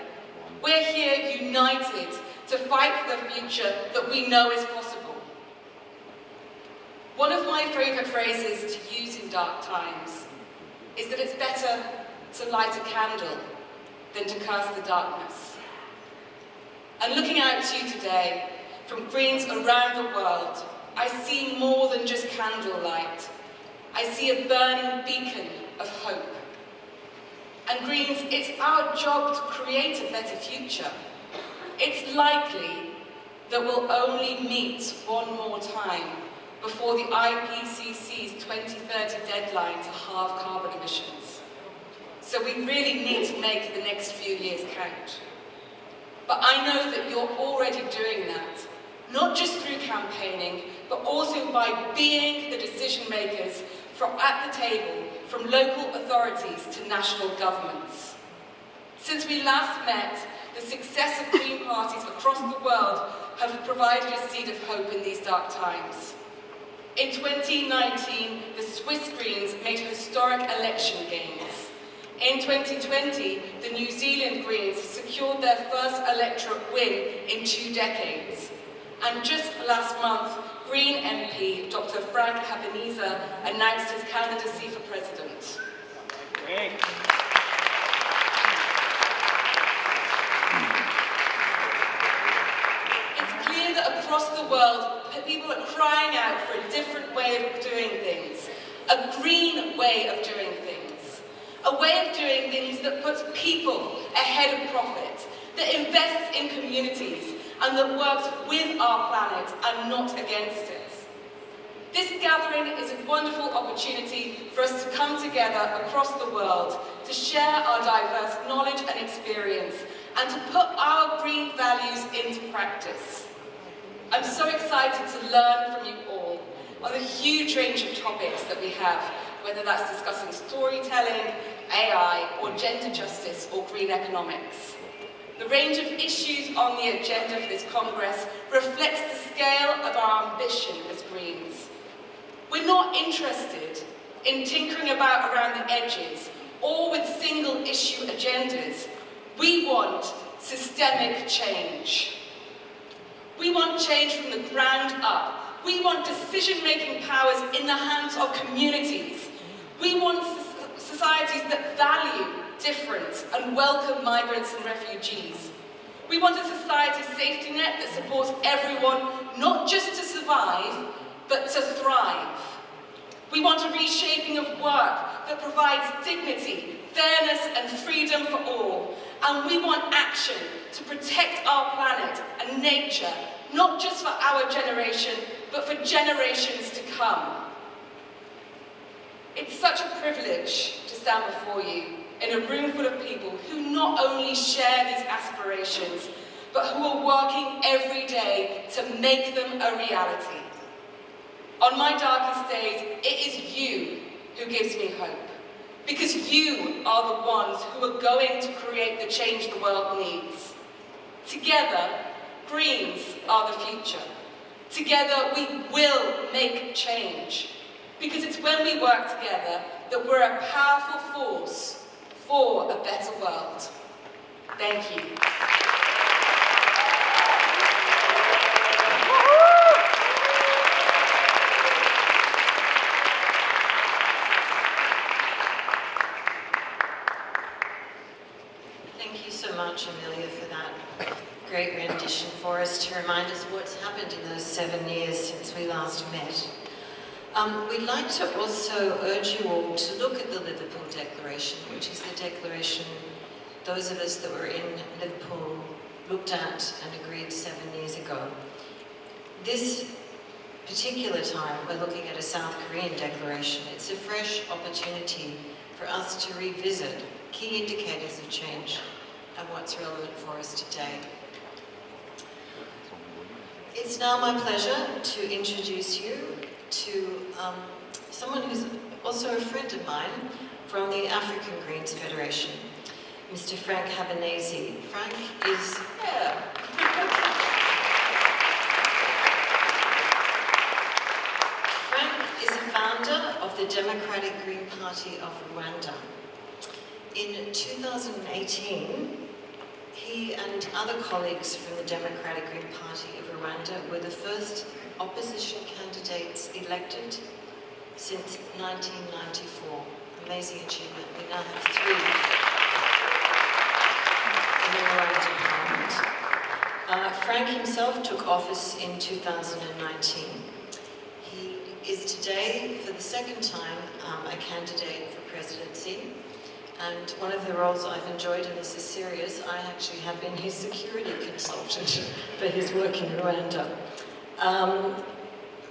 We're here united to fight for the future that we know is possible. One of my favourite phrases to use in dark times is that it's better to light a candle than to curse the darkness. And looking out to you today, from Greens around the world, I see more than just candlelight. I see a burning beacon of hope. And Greens, it's our job to create a better future. It's likely that we'll only meet one more time before the IPCC's 2030 deadline to halve carbon emissions. So we really need to make the next few years count. But I know that you're already doing that, not just through campaigning, but also by being the decision makers at the table, from local authorities to national governments. Since we last met, the success of Green parties across the world have provided a seed of hope in these dark times. In 2019, the Swiss Greens made historic election gains. In 2020, the New Zealand Greens secured their first electorate win in 2 decades. And just last month, Green MP Dr. Frank Habeniza announced his candidacy for president. Great. It's clear that across the world, people are crying out for a different way of doing things, a green way of doing things, a way of doing things that puts people ahead of profit, that invests in communities, and that works with our planet and not against it. This gathering is a wonderful opportunity for us to come together across the world, to share our diverse knowledge and experience, and to put our green values into practice. I'm so excited to learn from you all on the huge range of topics that we have, whether that's discussing storytelling, AI, or gender justice, or green economics. The range of issues on the agenda for this Congress reflects the scale of our ambition as Greens. We're not interested in tinkering about around the edges or with single-issue agendas. We want systemic change. We want change from the ground up. We want decision-making powers in the hands of communities. We want societies that value difference and welcome migrants and refugees. We want a society safety net that supports everyone, not just to survive, but to thrive. We want a reshaping of work that provides dignity, fairness and freedom for all. And we want action to protect our planet and nature, not just for our generation, but for generations to come. It's such a privilege to stand before you in a room full of people who not only share these aspirations, but who are working every day to make them a reality. On my darkest days, it is you who gives me hope, because you are the ones who are going to create the change the world needs. Together, Greens are the future. Together, we will make change, because it's when we work together that we're a powerful force for a better world. Thank you. Thank you so much, Amelia, for that great rendition for us to remind us what's happened in those 7 years since we last met. We'd like to also urge you all to look at the Liverpool Declaration, which is the declaration those of us that were in Liverpool looked at and agreed 7 years ago. This particular time, we're looking at a South Korean declaration. It's a fresh opportunity for us to revisit key indicators of change and what's relevant for us today. It's now my pleasure to introduce you to someone who's also a friend of mine from the African Greens Federation, Mr. Frank Habanese. Frank is here. Frank is a founder of the Democratic Green Party of Rwanda. In 2018, he and other colleagues from the Democratic Green Party of Rwanda were the first opposition candidates elected since 1994. Amazing achievement. We now have 3 in the Rwanda Parliament. Frank himself took office in 2019. He is today, for the second time, a candidate for presidency. And one of the roles I've enjoyed, and this is serious, I actually have been his security consultant for his work in Rwanda.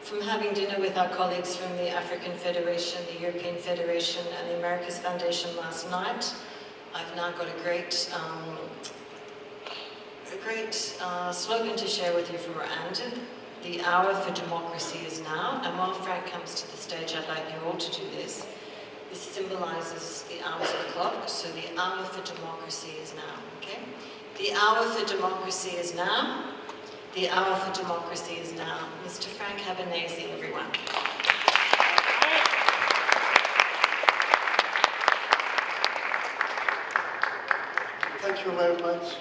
From having dinner with our colleagues from the African Federation, the European Federation, and the Americas Foundation last night, I've now got a great slogan to share with you from Rwanda. The hour for democracy is now. And while Frank comes to the stage, I'd like you all to do this. This symbolizes the hours of the clock, so the hour for democracy is now, okay? The hour for democracy is now. The hour for democracy is now. Mr. Frank Habanese, everyone. Thank you very much,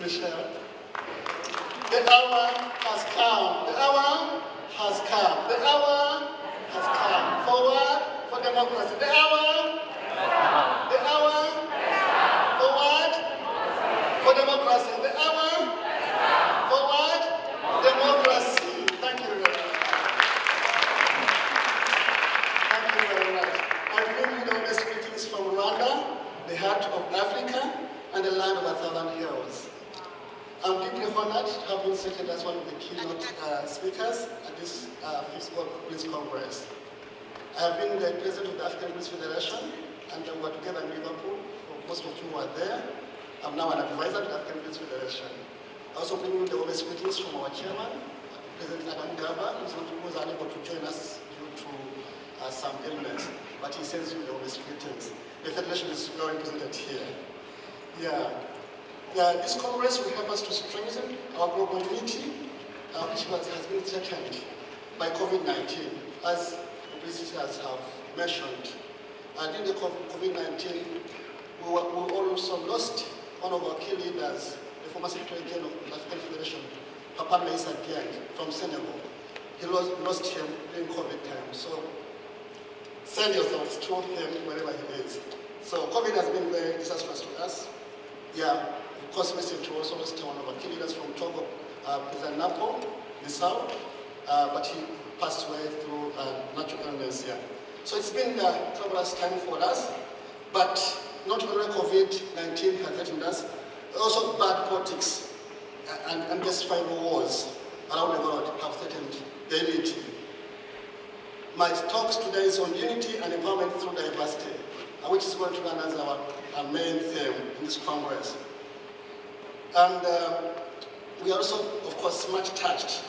Michelle. The hour has come. The hour has come. The hour has come. Forward for democracy. The hour. The hour. Forward for democracy. The hour. Forward democracy. Thank you very much. Thank you very much. I bring you the honest greetings from Rwanda, the heart of Africa, and the land of 1,000 hills. I'm deeply honored to have been selected as one of the keynote speakers at this 5th World Greens Congress. I have been the president of the African Greens Federation, and we were together in Liverpool. Most of you were there. I'm now an advisor to the African Greens Federation. I also bring you the honest greetings from our chairman, President Adam Gaba, who was unable to join us due to some illness, but he sends you the honest greetings. The Federation is well represented here. This Congress will help us to strengthen our global unity, which has been threatened by COVID-19, as the visitors have mentioned. During the COVID-19, we also lost one of our key leaders, the former Secretary General of the African Federation, Papa Meissa Dieng from Senegal. He lost him during COVID time. So send your thoughts to him wherever he is. So COVID has been very disastrous to us. Of course, we seem to also lost one of our key leaders from Togo, President Napo, Bissau, but he passed away through natural illness. So it's been a troublous time for us, but not only COVID-19 has threatened us, also bad politics and unjustifiable wars around the world have threatened the unity. My talks today is on unity and empowerment through diversity, which is going to run as our main theme in this Congress. And we are also, of course, much touched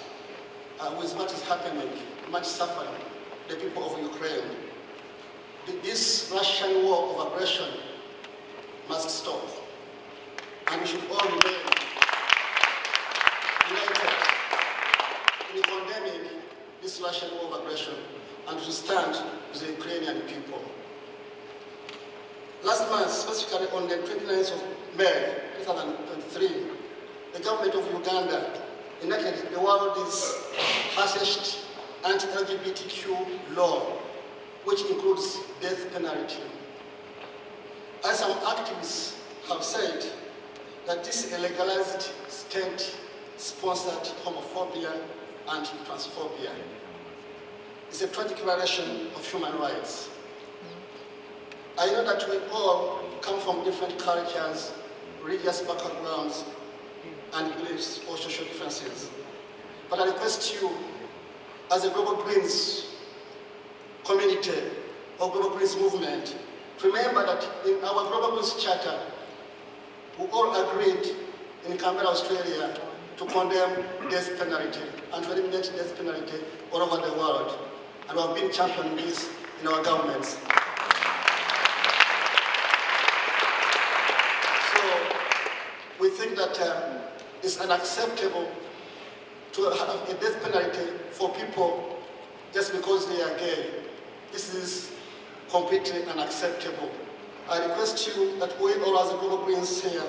with what is happening, much suffering, the people of Ukraine. This Russian war of aggression must stop. And we should all remain united in condemning this Russian war of aggression and to stand with the Ukrainian people. Last month, specifically on the 29th of May 2023, the government of Uganda enacted the world's harshest anti-LGBTQ law, which includes death penalty. As some activists have said, that this is a legalized state-sponsored homophobia and transphobia. It's a tragic violation of human rights. I know that we all come from different cultures, religious backgrounds, and beliefs or social differences. But I request you, as a Global Greens community or Global Greens movement, to remember that in our Global Greens Charter, we all agreed in Canberra, Australia, to condemn death penalty and to eliminate death penalty all over the world. And we have been championing this in our governments. So we think that it's unacceptable to have a death penalty for people just because they are gay. This is completely unacceptable. I request you that we all as a Global Greens here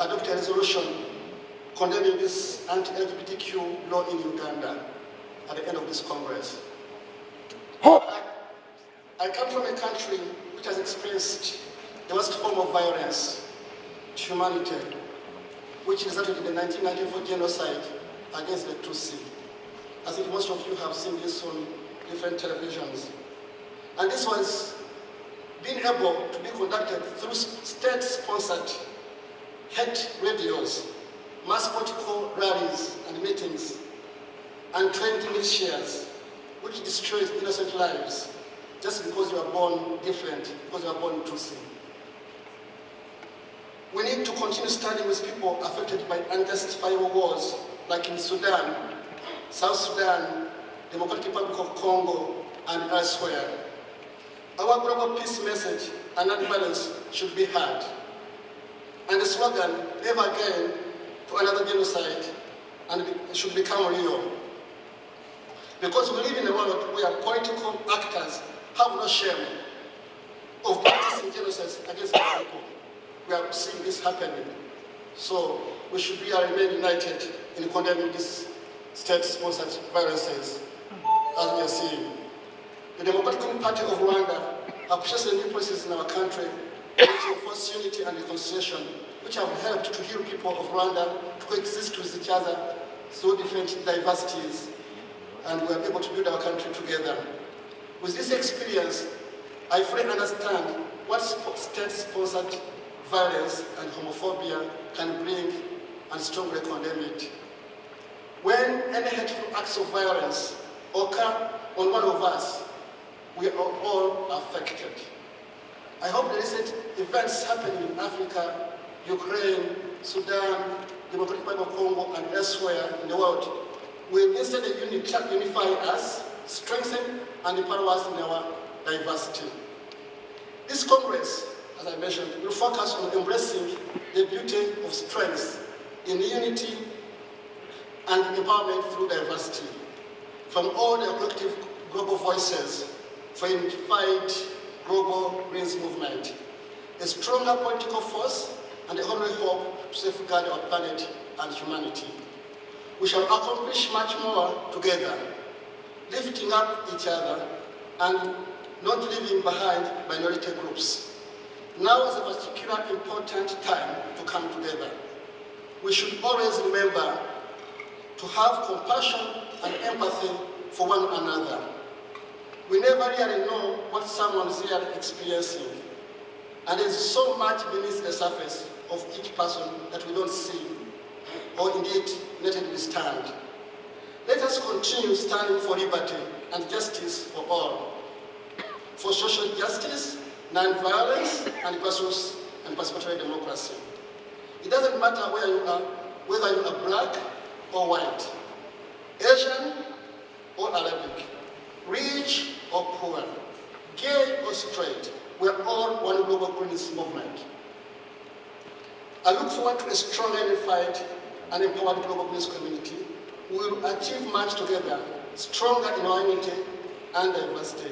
adopt a resolution condemning this anti-LGBTQ law in Uganda at the end of this Congress. I come from a country which has experienced the worst form of violence to humanity, which resulted in the 1994 genocide against the Tutsi. I think most of you have seen this on different televisions. And this was being able to be conducted through state-sponsored hate radios, mass political rallies and meetings, and trained militias, which destroyed innocent lives just because you are born different, because you are born Tutsi. We need to continue standing with people affected by unjustifiable wars, like in Sudan, South Sudan, Democratic Republic of Congo, and elsewhere. Our global peace message and non-violence should be heard. And the slogan, never again to another genocide, and it should become real. Because we live in a world where political actors have no shame of practicing genocide against people. We are seeing this happening. So we should remain united in condemning these state-sponsored violences, as we are seeing. The Democratic Party of Rwanda appreciates the new policies in our country which enforce unity and reconciliation, which have helped to heal people of Rwanda to coexist with each other through different diversities, and we are able to build our country together. With this experience, I fully understand what state-sponsored violence and homophobia can bring and strongly condemn it. When any hateful acts of violence occur on one of us, we are all affected. I hope the recent events happening in Africa, Ukraine, Sudan, Democratic Republic of Congo, and elsewhere in the world will instead unify us, strengthen, and empower us in our diversity. This Congress, as I mentioned, will focus on embracing the beauty of strength in unity and empowerment through diversity from all the collective global voices for a unified global Greens movement, a stronger political force, and the only hope to safeguard our planet and humanity. We shall accomplish much more together, lifting up each other and not leaving behind minority groups. Now is a particularly important time to come together. We should always remember to have compassion and empathy for one another. We never really know what someone's really experiencing. And there's so much beneath the surface of each person that we don't see, or indeed let it be stand. Let us continue standing for liberty and justice for all, for social justice, non-violence, and pursuits and participatory democracy. It doesn't matter where you are, whether you are black or white, Asian or Arabic, rich or poor, gay or straight, we're all one global Greens movement. I look forward to a strong, unified, and empowered global Greens community. We will achieve much together, stronger in our unity and diversity.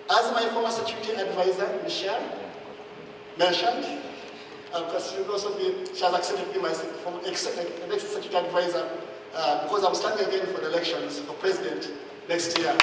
As my former security advisor, Michelle, mentioned, because she has accepted to be my next security advisor because I'm standing again for the elections for president next year.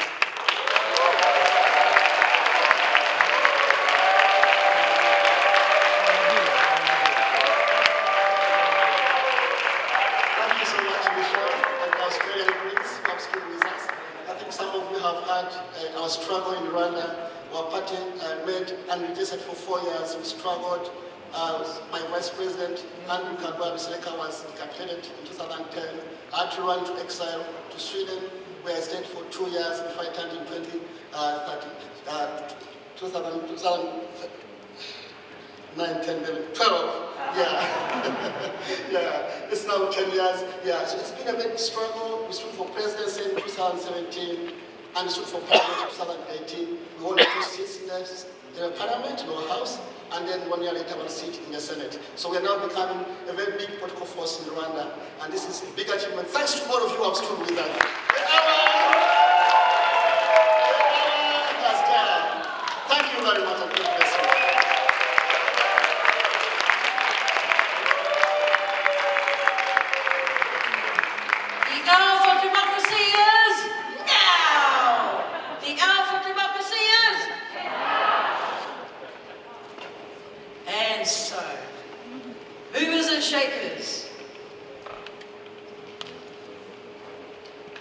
Our struggle in Rwanda, our party made and registered for 4 years. We struggled. My vice president, Andrew Kagwa-Biseleka, was decapitated in 2010. I had to run to exile to Sweden, where I stayed for 2 years before I turned in 2009, 10, 12. Yeah. Yeah. It's now 10 years. Yeah. So it's been a big struggle. We stood for presidency in 2017. And stood for Parliament in 2018. We won 2 seats in the Parliament, in our House, and then 1 year later, 1 seat in the Senate. So we are now becoming a very big political force in Rwanda, and this is a big achievement. Thanks to all of you who have stood with us. Thank you very much, and God bless you. The hour for democracy is now! The hour for democracy is now! And so, movers and shakers,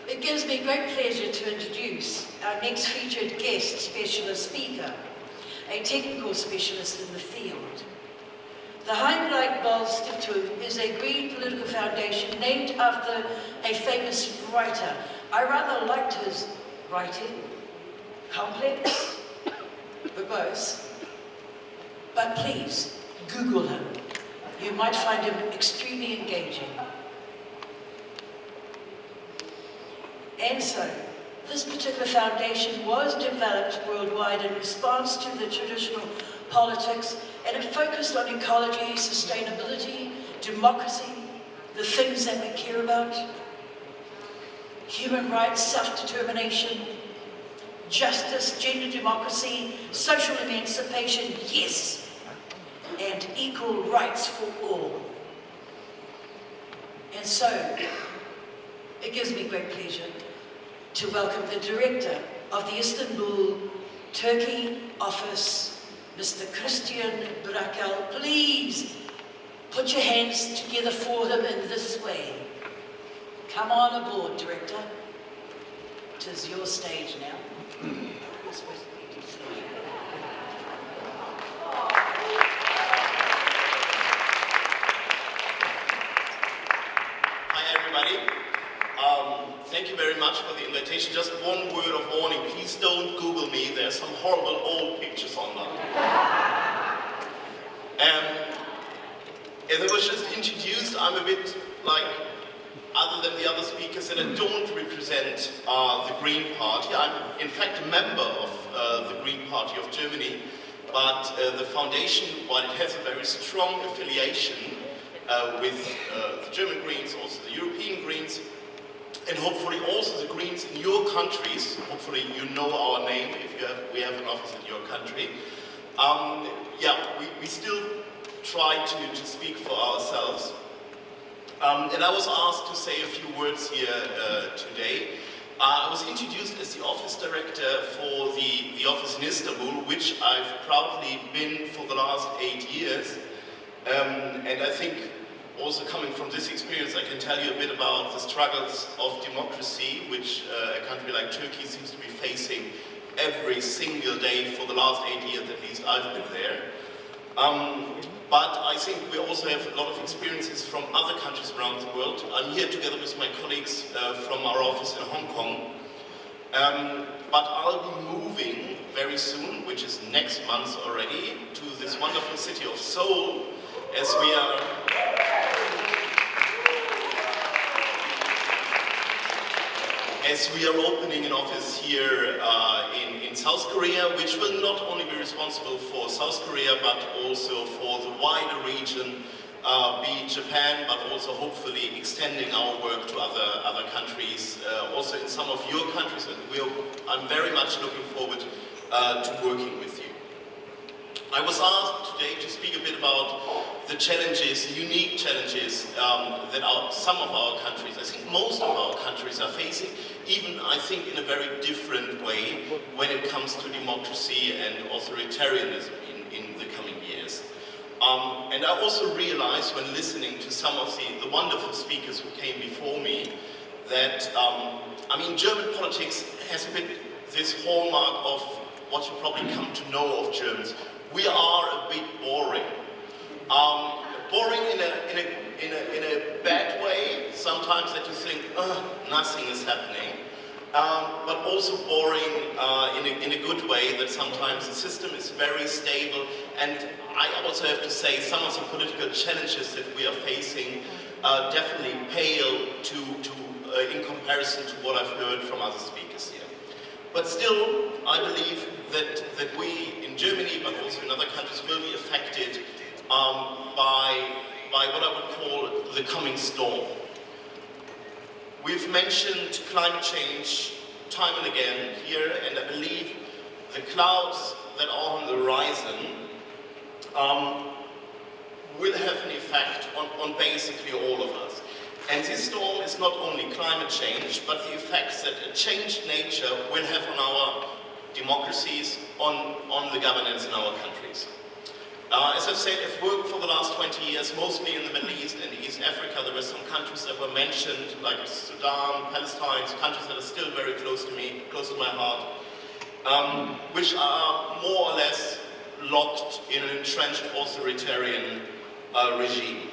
it gives me great pleasure to introduce our next featured guest specialist speaker, a technical specialist in the field. The Janmejai is a green political foundation named after a famous writer. I rather liked his writing, complex, verbose, but please, Google him. You might find him extremely engaging. And so, this particular foundation was developed worldwide in response to the traditional politics, and it focused on ecology, sustainability, democracy, the things that we care about, human rights, self-determination, justice, gender democracy, social emancipation, yes, and equal rights for all. And so, it gives me great pleasure to welcome the director of the Istanbul, Turkey office, Mr. Christian Brakel. Please put your hands together for him in this way. Come on aboard, director. It is your stage now. Hi, everybody. Thank you very much for the invitation. Just one word of warning, please don't Google me. There's some horrible old pictures on them. As I was just introduced, I'm a bit like, other than the other speakers, that I don't represent the Green Party. I'm in fact a member of the Green Party of Germany, but the foundation, while it has a very strong affiliation with the German Greens, also the European Greens, and hopefully also the Greens in your countries. Hopefully you know our name if we have an office in your country. We still try to speak for ourselves. And I was asked to say a few words here today. I was introduced as the office director for the office in Istanbul, which I've proudly been for the last 8 years. And I think also coming from this experience, I can tell you a bit about the struggles of democracy, which a country like Turkey seems to be facing every single day for the last 8 years at least I've been there. But I think we also have a lot of experiences from other countries around the world. I'm here together with my colleagues from our office in Hong Kong. But I'll be moving very soon, which is next month already, to this wonderful city of Seoul, as we are opening an office here in South Korea, which will not only be responsible for South Korea, but also for the wider region, be it Japan, but also hopefully extending our work to other countries, also in some of your countries, and I'm very much looking forward to working with you. I was asked today to speak a bit about the challenges, the unique challenges that some of our countries, I think most of our countries are facing, even I think in a very different way when it comes to democracy and authoritarianism in the coming years. And I also realized when listening to some of the wonderful speakers who came before me that, I mean, German politics has a bit this hallmark of what you probably come to know of Germans. We are a bit boring. Boring in a bad way, sometimes that you think, nothing is happening. But also boring in a good way, that sometimes the system is very stable. And I also have to say, some of the political challenges that we are facing definitely pale in comparison to what I've heard from other speakers here. But still, I believe that we in Germany, but also in other countries, will be affected by what I would call the coming storm. We've mentioned climate change time and again here, and I believe the clouds that are on the horizon will have an effect on basically all of us. And this storm is not only climate change, but the effects that a changed nature will have on our democracies, on the governance in our countries. As I've said, I've worked for the last 20 years, mostly in the Middle East and East Africa. There were some countries that were mentioned, like Sudan, Palestine, countries that are still very close to me, close to my heart, which are more or less locked in an entrenched authoritarian regime.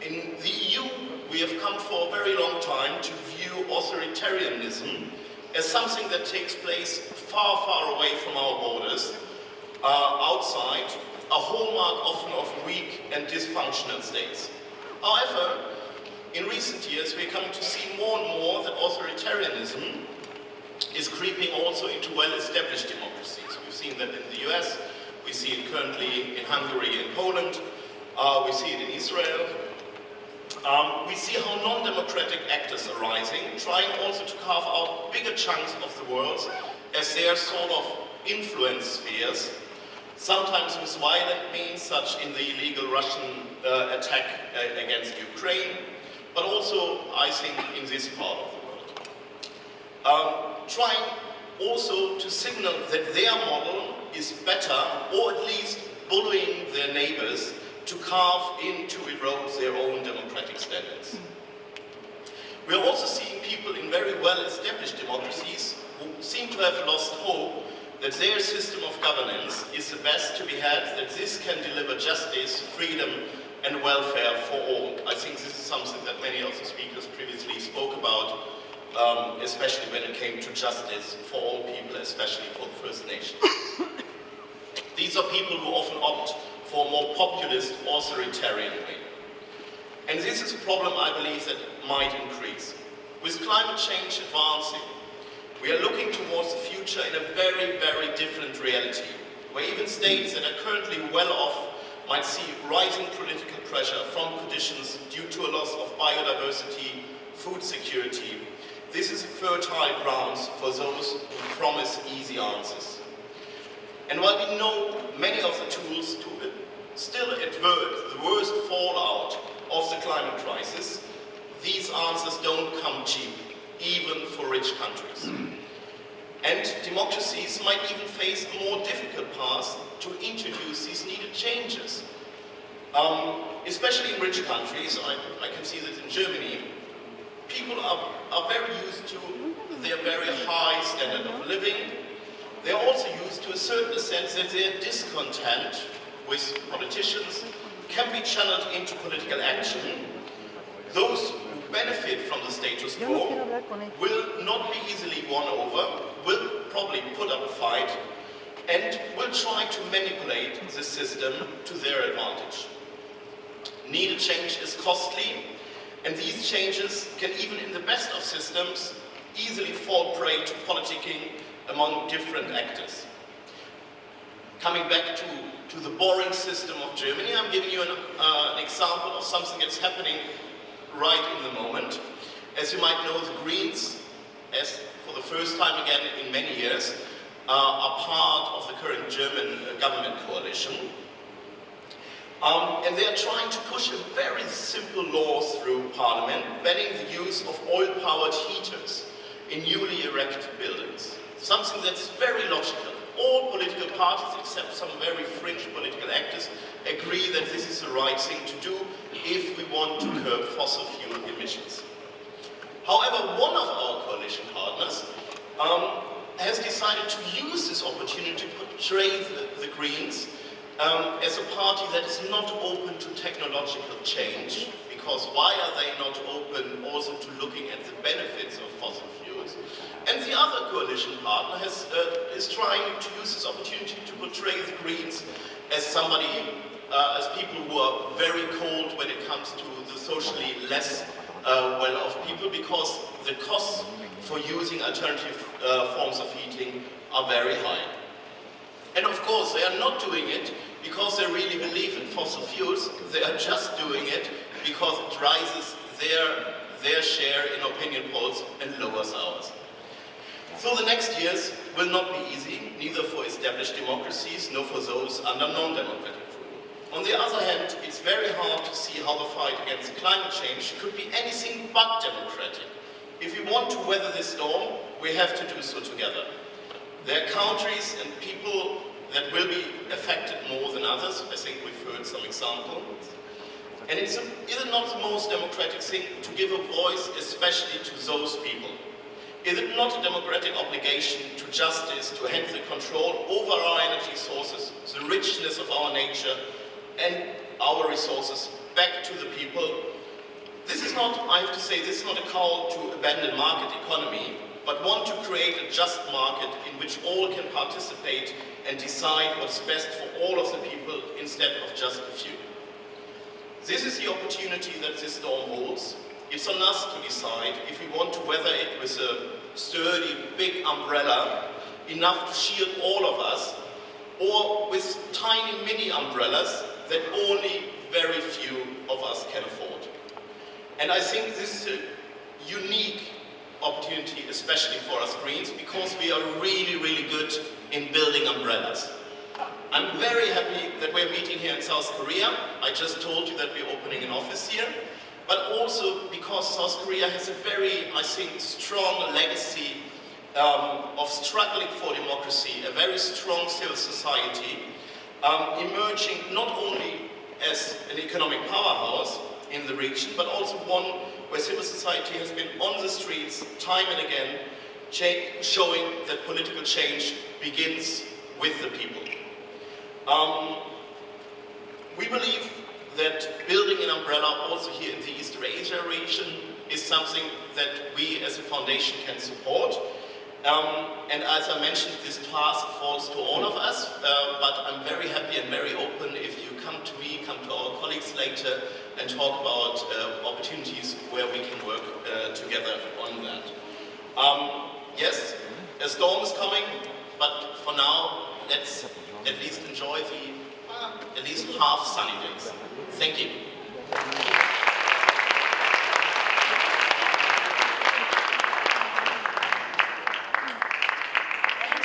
In the EU, we have come for a very long time to view authoritarianism as something that takes place far, far away from our borders, outside, a hallmark often of weak and dysfunctional states. However, in recent years, we're coming to see more and more that authoritarianism is creeping also into well-established democracies. We've seen that in the US, we see it currently in Hungary and Poland, we see it in Israel. We see how non-democratic actors are rising, trying also to carve out bigger chunks of the world as their sort of influence spheres, sometimes with violent means, such in the illegal Russian attack against Ukraine, but also, I think, in this part of the world. Trying also to signal that their model is better, or at least bullying their neighbors to carve in, to erode their own democratic standards. We are also seeing people in very well-established democracies who seem to have lost hope that their system of governance is the best to be had, that this can deliver justice, freedom, and welfare for all. I think this is something that many of the speakers previously spoke about, especially when it came to justice for all people, especially for the First Nations. These are people who often opt for a more populist, authoritarian way. And this is a problem, I believe, that might increase. With climate change advancing, we are looking towards the future in a very, very different reality, where even states that are currently well off might see rising political pressure from conditions due to a loss of biodiversity, food security. This is fertile grounds for those who promise easy answers. And while we know many of the tools to still avert the worst fallout of the climate crisis, these answers don't come cheap, even for rich countries. And democracies might even face a more difficult path to introduce these needed changes. Especially in rich countries, I can see that in Germany, people are very used to their very high standard of living. they're also used to a certain sense that their discontent with politicians can be channeled into political action. Those who benefit from the status quo will not be easily won over, will probably put up a fight, and will try to manipulate the system to their advantage. Needed change is costly, and these changes can, even in the best of systems, easily fall prey to politicking among different actors. Coming back to the boring system of Germany, I'm giving you an example of something that's happening right in the moment. As you might know, the Greens, as for the first time again in many years, are part of the current German government coalition. And they are trying to push a very simple law through Parliament, banning the use of oil-powered heaters in newly erected buildings. Something that's very logical. All political parties, except some very fringe political actors, agree that this is the right thing to do if we want to curb fossil fuel emissions. However, one of our coalition partners has decided to use this opportunity to portray the Greens as a party that is not open to technological change, because why are they not open also to looking at the benefits of fossil fuels? And the other coalition partner is trying to use this opportunity to portray the Greens as somebody, as people who are very cold when it comes to the socially less well-off people, because the costs for using alternative forms of heating are very high. And of course, they are not doing it because they really believe in fossil fuels. They are just doing it because it rises their share in opinion polls and lowers ours. So the next years will not be easy, neither for established democracies nor for those under non-democratic rule. On the other hand, it's very hard to see how the fight against climate change could be anything but democratic. If we want to weather this storm, we have to do so together. There are countries and people that will be affected more than others. I think we've heard some examples. And is it not the most democratic thing to give a voice especially to those people? Is it not a democratic obligation to justice to hand the control over our energy sources, the richness of our nature and our resources back to the people? This is not, I have to say, this is not a call to abandon market economy, but one to create a just market in which all can participate and decide what's best for all of the people instead of just a few. This is the opportunity that this storm holds. It's on us to decide if we want to weather it with a sturdy, big umbrella, enough to shield all of us, or with tiny mini umbrellas that only very few of us can afford. And I think this is a unique opportunity, especially for us Greens, because we are really, really good in building umbrellas. I'm very happy that we're meeting here in South Korea. I just told you that we're opening an office here, but also because South Korea has a very, I think, strong legacy of struggling for democracy, a very strong civil society, emerging not only as an economic powerhouse in the region, but also one where civil society has been on the streets time and again, showing that political change begins with the people. We believe that building an umbrella also here in the East Asia region is something that we as a foundation can support. And as I mentioned, this task falls to all of us, but I'm very happy and very open if you come to me, come to our colleagues later, and talk about opportunities where we can work together on that. Yes, a storm is coming, but for now, let's at least enjoy the at least half sunny days. Thank you.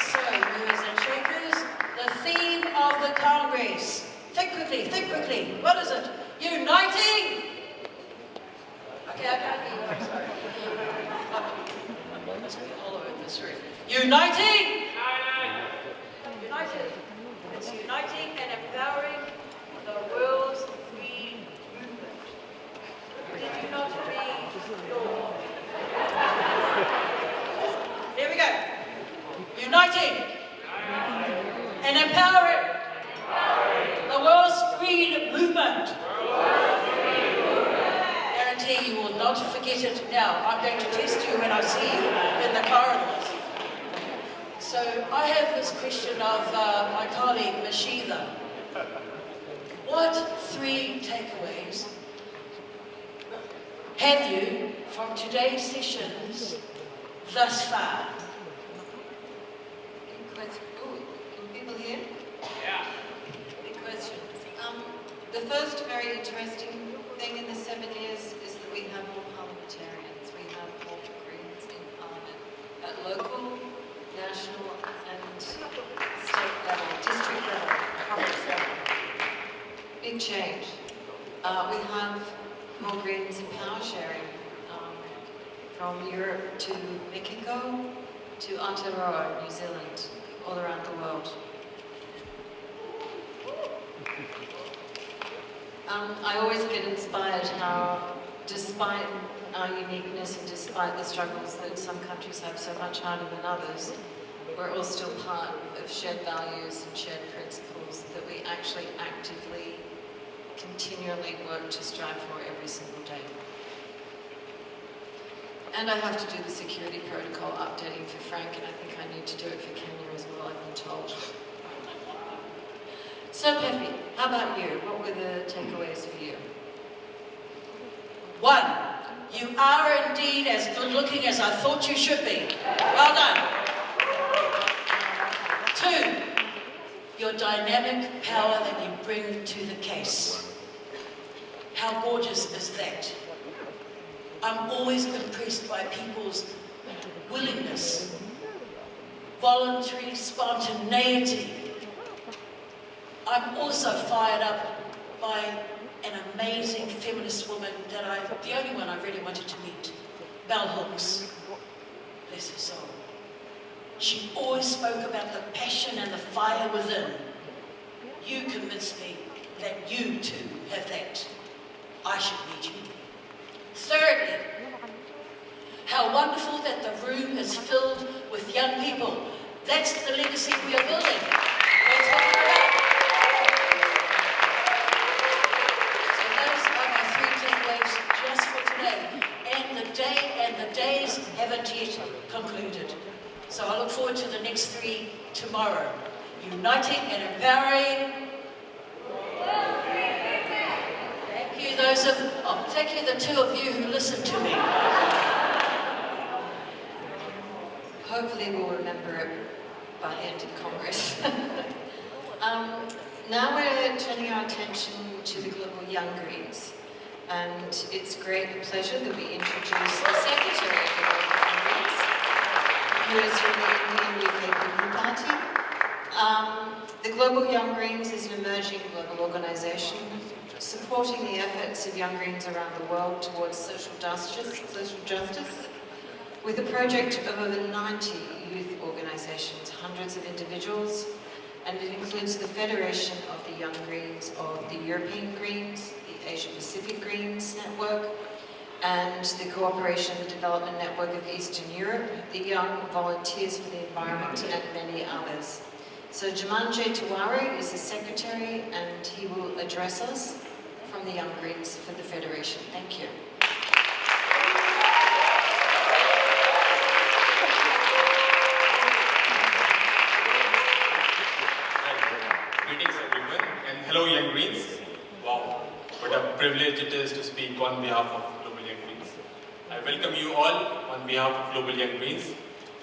So, movers and shakers, the theme of the Congress. Think quickly. What is it? Uniting! Okay, I can't hear you. I'm sorry. Must be all over this room. Uniting! United. It's uniting and empowering the world's green movement. Did you not read your... Here we go. Uniting. not to forget it now. I'm going to test you when I see you in the corridors. So I have this question of my colleague, Sheather. What 3 takeaways have you from today's sessions thus far? Can people hear? Yeah. Big question. The first very interesting thing in the 7 years is that we have more parliamentarians. We have more Greens in Parliament at local, national and state level, district level, province level. Big change. We have more Greens in power sharing, from Europe to Mexico to Aotearoa, New Zealand, all around the world. I always get inspired how, despite our uniqueness and despite the struggles that some countries have so much harder than others, we're all still part of shared values and shared principles that we actually actively, continually work to strive for every single day. And I have to do the security protocol updating for Frank, and I think I need to do it for Kenya as well, I've been told. So Pefi, how about you? What were the takeaways for you? 1, you are indeed as good looking as I thought you should be. Well done. 2, your dynamic power that you bring to the case. How gorgeous is that? I'm always impressed by people's willingness, voluntary spontaneity. I'm also fired up by an amazing feminist woman that the only one I really wanted to meet, Bell Hooks. Bless her soul. She always spoke about the passion and the fire within. You convinced me that you too have that. I should meet you. Thirdly, how wonderful that the room is filled with young people. That's the legacy we are building. We're talking about. So those are my 3 takeaways just for today. And the days haven't yet concluded. So I look forward to the next 3 tomorrow. Uniting and empowering. Thank you, the 2 of you who listened to me. Hopefully we'll remember it by the end of Congress. Now we're turning our attention to the Global Young Greens. And it's great pleasure that we introduce the Secretary of the Global Young Greens, who is from the Indian UK People Party. The Global Young Greens is an emerging global organisation supporting the efforts of young Greens around the world towards social justice, with a project of over 90 youth organisations, hundreds of individuals, and it includes the Federation of the Young Greens of the European Greens, the Asia Pacific Greens Network, and the Cooperation and Development Network of Eastern Europe, the Young Volunteers for the Environment, and many others. So Janmejai Tiwari is the Secretary, and he will address us from the Young Greens for the Federation. Thank you. Greetings everyone, and hello Young Greens. Wow, what a privilege it is to speak on behalf of Global Young Greens. I welcome you all on behalf of Global Young Greens.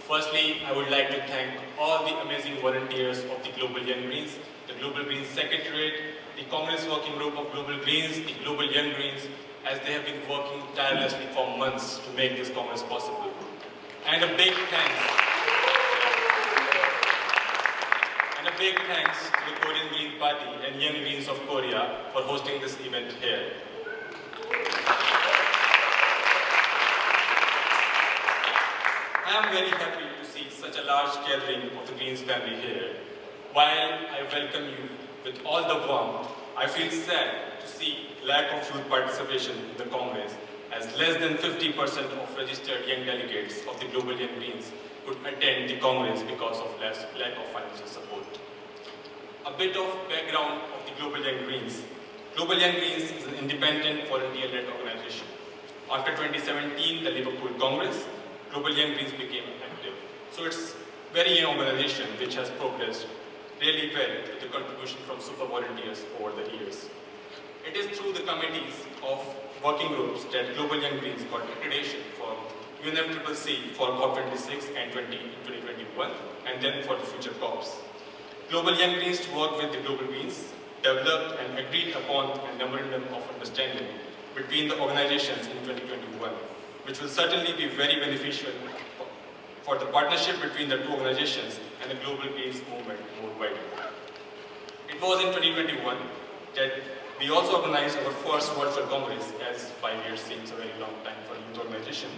Firstly, I would like to thank all the amazing volunteers of the Global Young Greens, the Global Greens Secretariat, the Congress Working Group of Global Greens, the Global Young Greens, as they have been working tirelessly for months to make this Congress possible. And a big thanks to the Korean Green Party and Young Greens of Korea for hosting this event here. I am very happy to see such a large gathering of the Greens family here. While I welcome you with all the warmth, I feel sad to see lack of youth participation in the Congress, as less than 50% of registered young delegates of the Global Young Greens could attend the Congress because of lack of financial support. A bit of background of the Global Young Greens. Global Young Greens is an independent volunteer-led organization. After 2017, the Liverpool Congress, Global Young Greens became active. So it's a very young organization which has progressed really well with the contribution from super volunteers over the years. It is through the committees of working groups that Global Young Greens got accreditation for UNFCCC for COP26 and 2021, and then for the future COPs. Global Young Greens, to work with the Global Greens, developed and agreed upon a memorandum of understanding between the organizations in 2021, which will certainly be very beneficial for the partnership between the two organizations and the Global Greens movement more widely. It was in 2021 that we also organized our first virtual congress, as 5 years seems a very long time for a youth organization.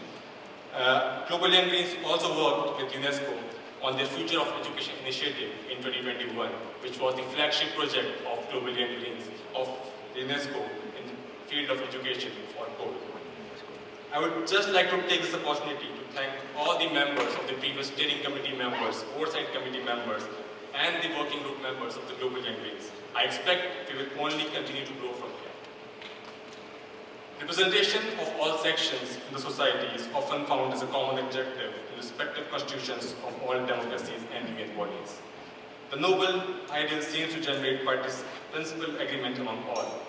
Global Young Greens also worked with UNESCO on their Future of Education initiative in 2021, which was the flagship project of Global Young Greens of UNESCO in the field of education for COVID. I would just like to take this opportunity to thank all the members of the previous steering committee members, oversight committee members, and the working group members of the Global Young Greens. I expect we will only continue to grow from here. Representation of all sections in the society is often found as a common objective in respective constitutions of all democracies and UN bodies. The noble ideal seems to generate principal agreement among all.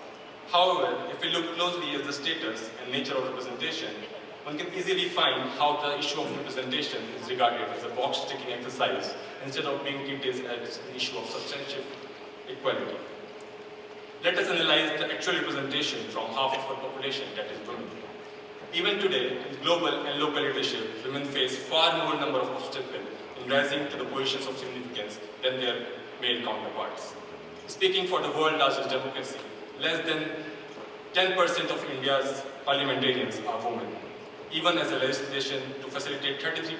However, if we look closely at the status and nature of representation, one can easily find how the issue of representation is regarded as a box-ticking exercise instead of being treated as an issue of substantive equality. Let us analyze the actual representation from half of the population, that is women. Even today, in global and local leadership, women face far more number of obstacles in rising to the positions of significance than their male counterparts. Speaking for the world's largest democracy, less than 10% of India's parliamentarians are women, even as a legislation to facilitate 33%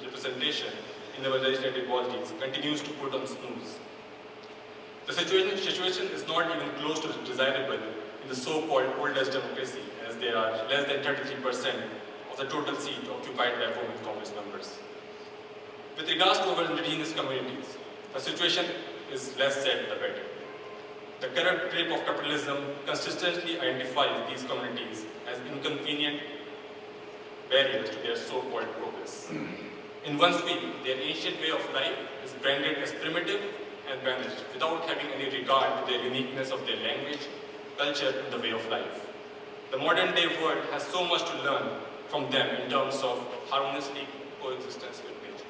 representation in the legislative bodies continues to put on snooze. The situation is not even close to desirable in the so-called oldest democracy, as there are less than 33% of the total seat occupied by women Congress members. With regards to our indigenous communities, the situation is less said the better. The corrupt grip of capitalism consistently identifies these communities as inconvenient barriers to their so-called progress. In one speech, their ancient way of life is branded as primitive and banished without having any regard to the uniqueness of their language, culture, and the way of life. The modern day world has so much to learn from them in terms of harmoniously coexistence with nature.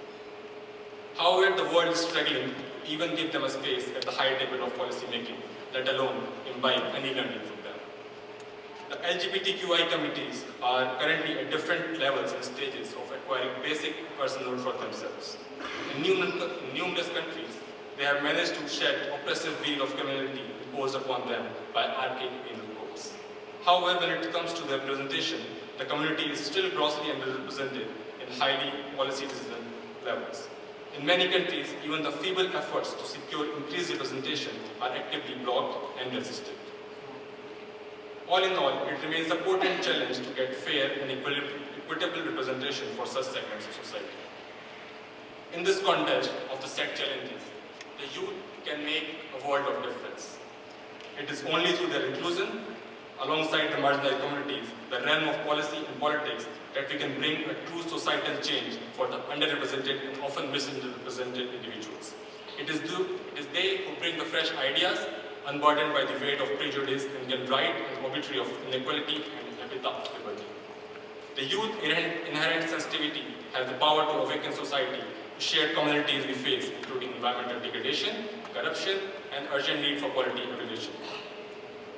However, the world is struggling to even give them a space at the high table of policy making, let alone imbibe any learning from them. The LGBTQI committees are currently at different levels and stages of acquiring basic personal for themselves. In numerous countries, they have managed to shed oppressive veil of community imposed upon them by archaic penal codes. However, when it comes to their representation, the community is still grossly underrepresented in highly policy decision levels. In many countries, even the feeble efforts to secure increased representation are actively blocked and resisted. All in all, it remains a potent challenge to get fair and equitable representation for such segments of society. In this context of the set challenges, the youth can make a world of difference. It is only through their inclusion, alongside the marginalized communities, the realm of policy and politics, that we can bring a true societal change for the underrepresented and often misrepresented individuals. It is they who bring the fresh ideas, unburdened by the weight of prejudice, and can right an obituary of inequality and epitaph of liberty. The youth inherent sensitivity has the power to awaken society to shared communities we face, including environmental degradation, corruption, and urgent need for quality evaluation.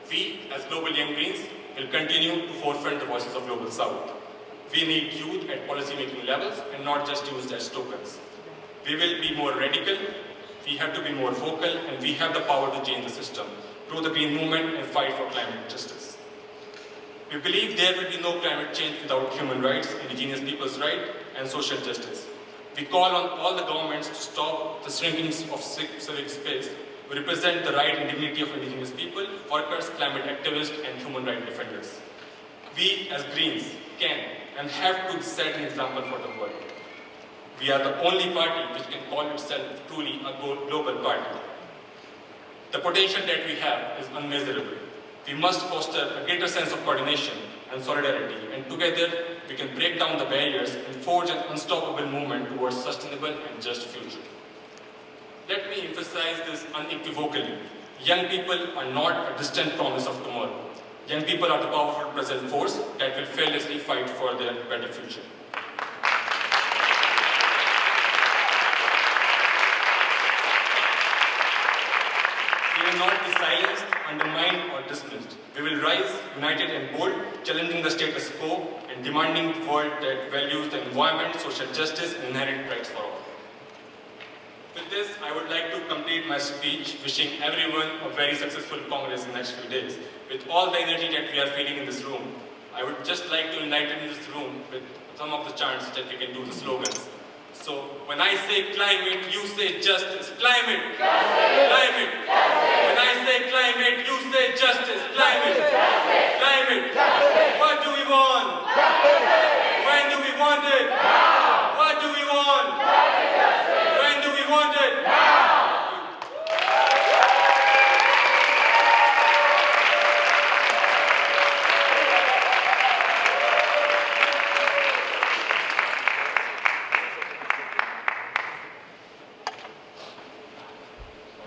We, as Global Young Greens, will continue to forefront the voices of Global South. We need youth at policy-making levels and not just used as tokens. We will be more radical, we have to be more vocal, and we have the power to change the system through the Green Movement and fight for climate justice. We believe there will be no climate change without human rights, indigenous people's rights, and social justice. We call on all the governments to stop the shrinking of civic space. We represent the right and dignity of indigenous people, workers, climate activists, and human rights defenders. We, as Greens, can and have to set an example for the world. We are the only party which can call itself truly a global party. The potential that we have is unmeasurable. We must foster a greater sense of coordination and solidarity, and together we can break down the barriers and forge an unstoppable movement towards sustainable and just future. Let me emphasize this unequivocally. Young people are not a distant promise of tomorrow. Young people are the powerful present force that will fearlessly fight for their better future. We will not be silenced, undermined, or dismissed. We will rise, united and bold, challenging the status quo and demanding a world that values the environment, social justice, and inherent rights for all. With this, I would like to complete my speech, wishing everyone a very successful Congress in the next few days. With all the energy that we are feeling in this room, I would just like to enlighten this room with some of the chants that we can do, the slogans. So, when I say climate, you say justice. Climate! Justice! Climate! Justice! When I say climate, you say justice. Climate! Justice! Climate! Justice! What do we want? Justice! When do we want it? Now! What do we want? Justice! When do we want it? Now!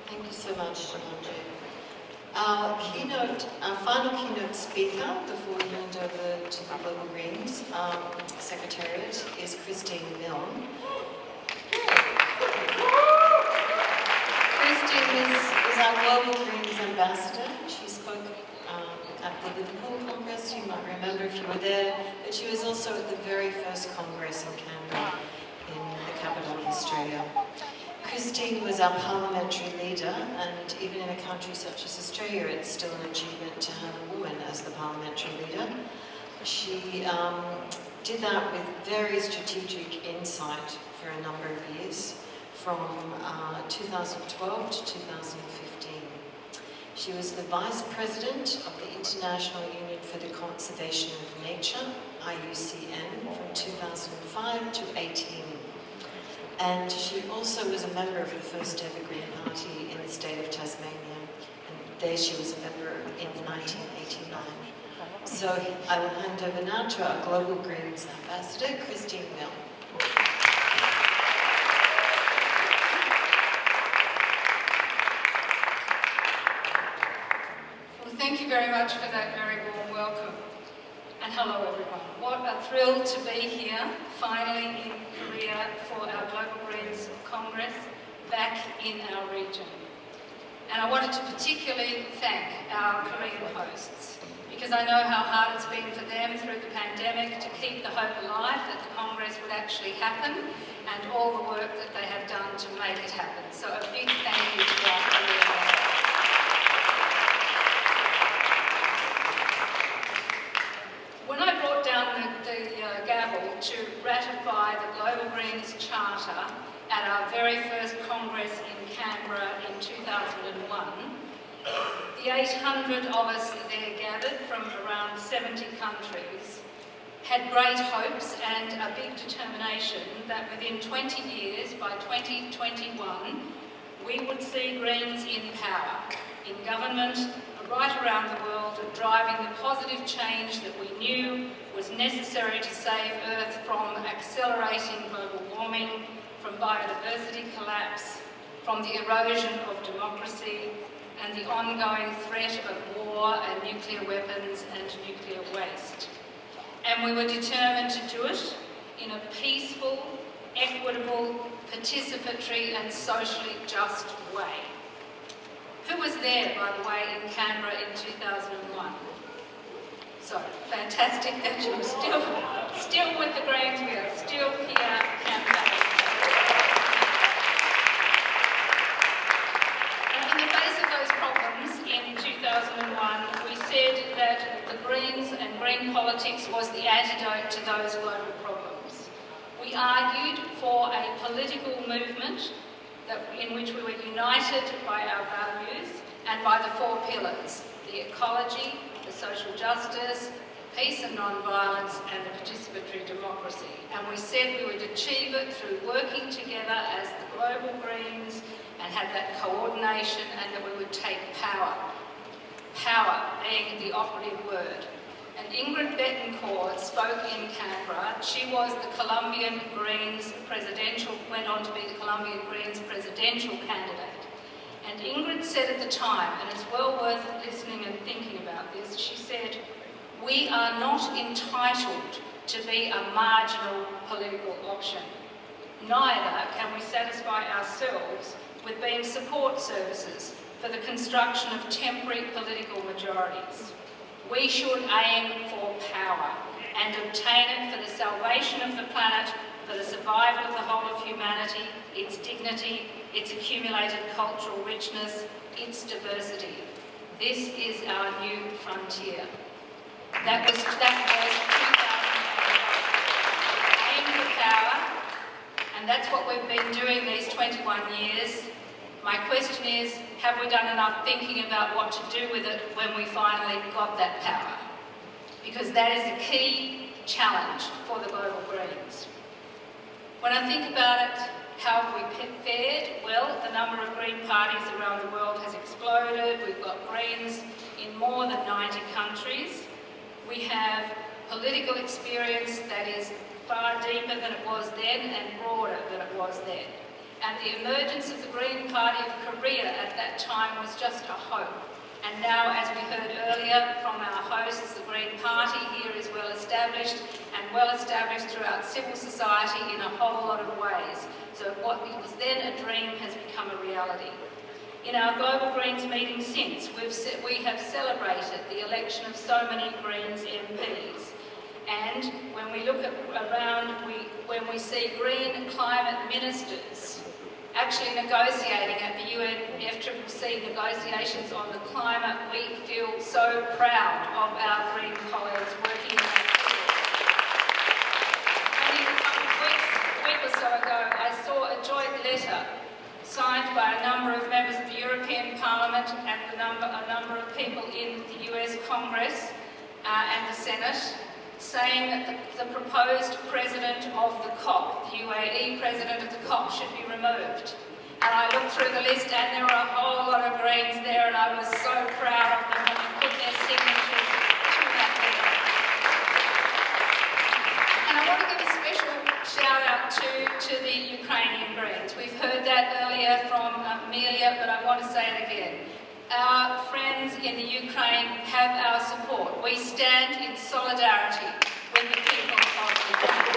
Thank you so much, Janmejai. Our final keynote speaker, before we hand over to the Global Greens Secretariat, is Christine Milne. Christine is our Global Greens ambassador. She spoke at the Liverpool Congress, you might remember if you were there, but she was also at the very first Congress in Canberra, in the capital of Australia. Christine was our parliamentary leader, and even in a country such as Australia, it's still an achievement to have a woman as the parliamentary leader. She did that with very strategic insight for a number of years, from 2012 to 2015. She was the Vice President of the International Union for the Conservation of Nature, IUCN, from 2005 to 18. And she also was a member of the first ever Green Party in the state of Tasmania. And there she was a member in 1989. So I will hand over now to our Global Greens Ambassador, Christine Milne. Well, thank you very much for that very warm welcome. And hello everyone. What a thrill to be here, finally in Korea for our Global Greens Congress, back in our region. And I wanted to particularly thank our Korean hosts, because I know how hard it's been for them through the pandemic to keep the hope alive that the Congress would actually happen, and all the work that they have done to make it happen. So a big thank you to our Korean hosts. When I brought down the gavel to ratify the Global Greens Charter at our very first Congress in Canberra in 2001, the 800 of us there gathered from around 70 countries had great hopes and a big determination that within 20 years, by 2021, we would see Greens in power, in government, right around the world, driving the positive change that we knew was necessary to save Earth from accelerating global warming, from biodiversity collapse, from the erosion of democracy, and the ongoing threat of war and nuclear weapons and nuclear waste. And we were determined to do it in a peaceful, equitable, participatory and socially just way. Who was there, by the way, in Canberra in 2001? So, fantastic that you're still with the Greens, we are still here campaigning. And in the face of those problems in 2001, we said that the Greens and Green politics was the antidote to those global problems. We argued for a political movement in which we were united by our values and by the four pillars: the ecology, the social justice, peace and non-violence, and the participatory democracy. And we said we would achieve it through working together as the Global Greens and have that coordination, and that we would take power. Power being the operative word. And Ingrid Betancourt spoke in Canberra. She was the Colombian Greens presidential, went on to be the Colombian Greens presidential candidate. And Ingrid said at the time, and it's well worth listening and thinking about this, she said, "We are not entitled to be a marginal political option. Neither can we satisfy ourselves with being support services for the construction of temporary political majorities. We should aim for power and obtain it for the salvation of the planet, for the survival of the whole of humanity, its dignity, its accumulated cultural richness, its diversity. This is our new frontier." That was 2008. Aim for power, and that's what we've been doing these 21 years. My question is, have we done enough thinking about what to do with it when we finally got that power? Because that is a key challenge for the Global Greens. When I think about it, how have we fared? Well, the number of Green parties around the world has exploded. We've got Greens in more than 90 countries. We have political experience that is far deeper than it was then and broader than it was then. And the emergence of the Green Party of Korea at that time was just a hope. And now, as we heard earlier from our hosts, the Green Party here is well established and well established throughout civil society in a whole lot of ways. So what was then a dream has become a reality. In our Global Greens meeting since, we have celebrated the election of so many Greens MPs. And when we look around, when we see Green climate ministers actually negotiating at the UNFCCC negotiations on the climate, we feel so proud of our Green colleagues working in that field. Only a week or so ago, I saw a joint letter signed by a number of members of the European Parliament and a number of people in the US Congress and the Senate, saying that the proposed president of the COP, the UAE president of the COP, should be removed. And I looked through the list and there were a whole lot of Greens there, and I was so proud of them when they put their signatures to that letter. And I want to give a special shout out to the Ukrainian Greens. We've heard that earlier from Amelia, but I want to say it again. Our friends in the Ukraine have our support. We stand in solidarity with the people of Ukraine.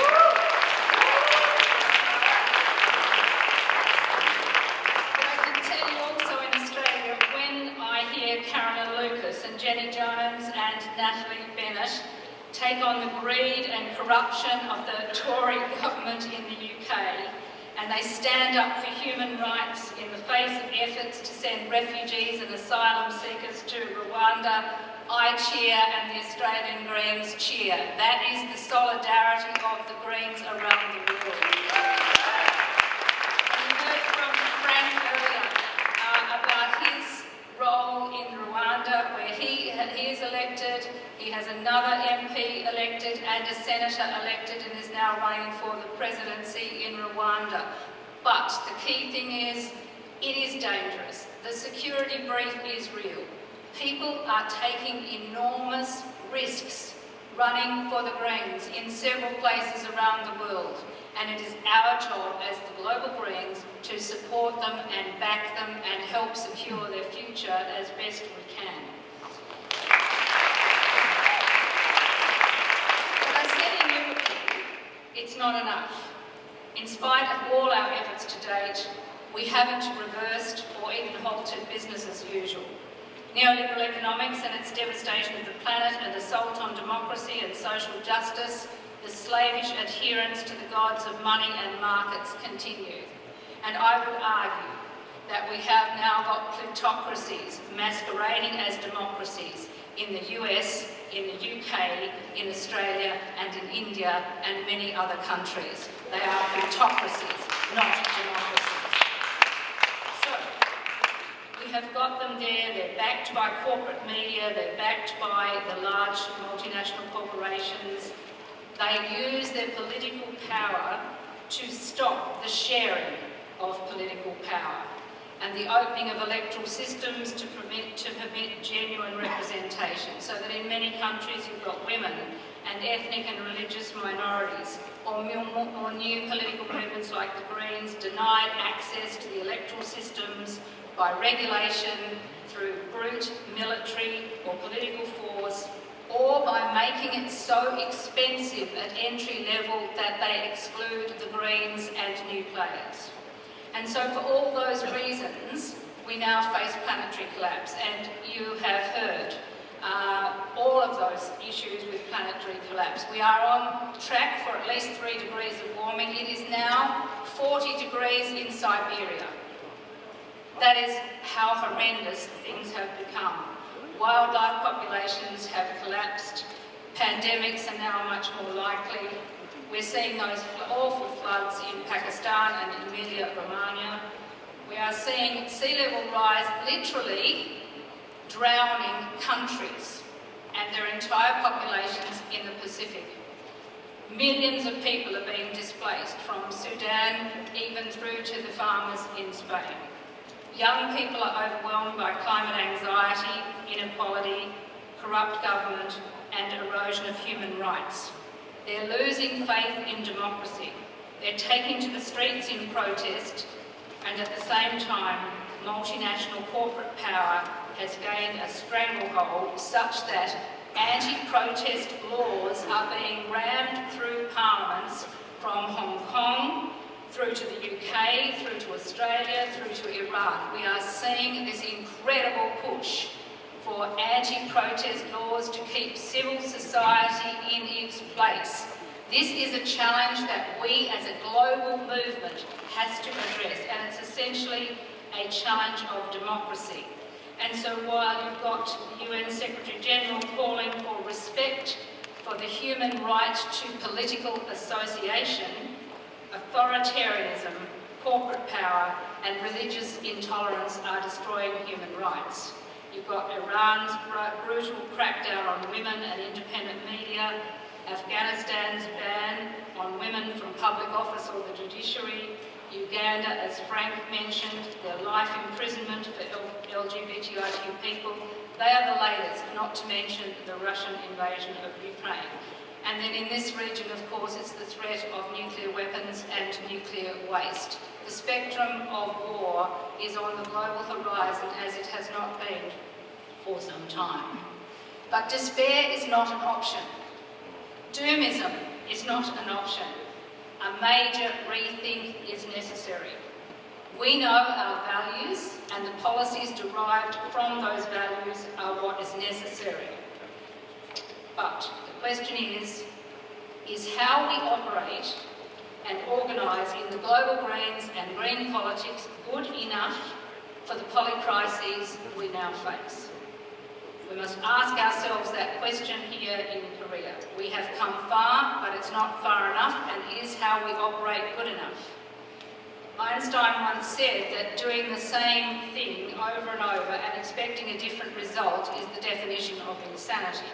But I can tell you also in Australia, when I hear Karen Lucas and Jenny Jones and Natalie Bennett take on the greed and corruption of the Tory government in the UK, and they stand up for human rights in the face of efforts to send refugees and asylum seekers to Rwanda, I cheer and the Australian Greens cheer. That is the solidarity of the Greens around the world. We heard from Frank earlier about his role in Rwanda, where he is elected. He has another MP elected and a senator elected and is now running for the presidency in Rwanda. But the key thing is, it is dangerous. The security brief is real. People are taking enormous risks running for the Greens in several places around the world. And it is our job as the Global Greens to support them and back them and help secure their future as best we can. But I said in Liverpool, it's not enough. In spite of all our efforts to date, we haven't reversed or even halted business as usual. Neoliberal economics and its devastation of the planet and assault on democracy and social justice, the slavish adherence to the gods of money and markets continue. And I would argue that we have now got plutocracies masquerading as democracies in the US, in the UK, in Australia and in India and many other countries. They are plutocracies, not democracies. So, we have got them there. They're backed by corporate media, they're backed by the large multinational corporations. They use their political power to stop the sharing of political power. and the opening of electoral systems to permit genuine representation, so that in many countries you've got women and ethnic and religious minorities, or more new political movements like the Greens denied access to the electoral systems by regulation, through brute military or political force, or by making it so expensive at entry level that they exclude the Greens and new players. And so for all those reasons, we now face planetary collapse, and you have heard all of those issues with planetary collapse. We are on track for at least 3 degrees of warming. It is now 40 degrees in Siberia. That is how horrendous things have become. Wildlife populations have collapsed. Pandemics are now much more likely. We're seeing those awful floods in Pakistan and in Emilia-Romagna. We are seeing sea level rise literally drowning countries and their entire populations in the Pacific. Millions of people are being displaced from Sudan even through to the farmers in Spain. Young people are overwhelmed by climate anxiety, inequality, corrupt government and erosion of human rights. They're losing faith in democracy. They're taking to the streets in protest, and at the same time, multinational corporate power has gained a stranglehold such that anti-protest laws are being rammed through parliaments from Hong Kong through to the UK, through to Australia, through to Iran. We are seeing this incredible push for anti-protest laws to keep civil society in its place. This is a challenge that we as a global movement has to address, and it's essentially a challenge of democracy. And so while you've got the UN Secretary General calling for respect for the human right to political association, authoritarianism, corporate power and religious intolerance are destroying human rights. You've got Iran's brutal crackdown on women and independent media, Afghanistan's ban on women from public office or the judiciary, Uganda, as Frank mentioned, their life imprisonment for LGBTIQ people. They are the latest, not to mention the Russian invasion of Ukraine. And then in this region, of course, it's the threat of nuclear weapons and nuclear waste. The spectrum of war is on the global horizon as it has not been for some time. But despair is not an option. Doomism is not an option. A major rethink is necessary. We know our values, and the policies derived from those values are what is necessary. But the question is how we operate and organise in the global Greens and green politics good enough for the polycrises we now face? We must ask ourselves that question here in Korea. We have come far, but it's not far enough, and is how we operate good enough? Einstein once said that doing the same thing over and over and expecting a different result is the definition of insanity.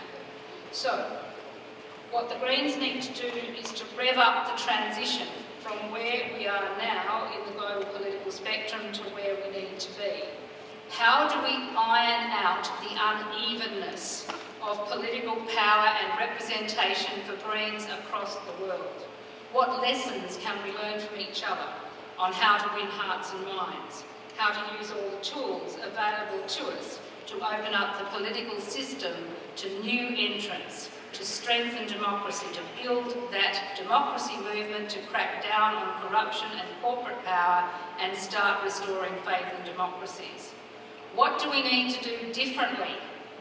So, what the Greens need to do is to rev up the transition from where we are now in the global political spectrum to where we need to be. How do we iron out the unevenness of political power and representation for Greens across the world? What lessons can we learn from each other on how to win hearts and minds? How to use all the tools available to us to open up the political system to new entrants, to strengthen democracy, to build that democracy movement, to crack down on corruption and corporate power and start restoring faith in democracies. What do we need to do differently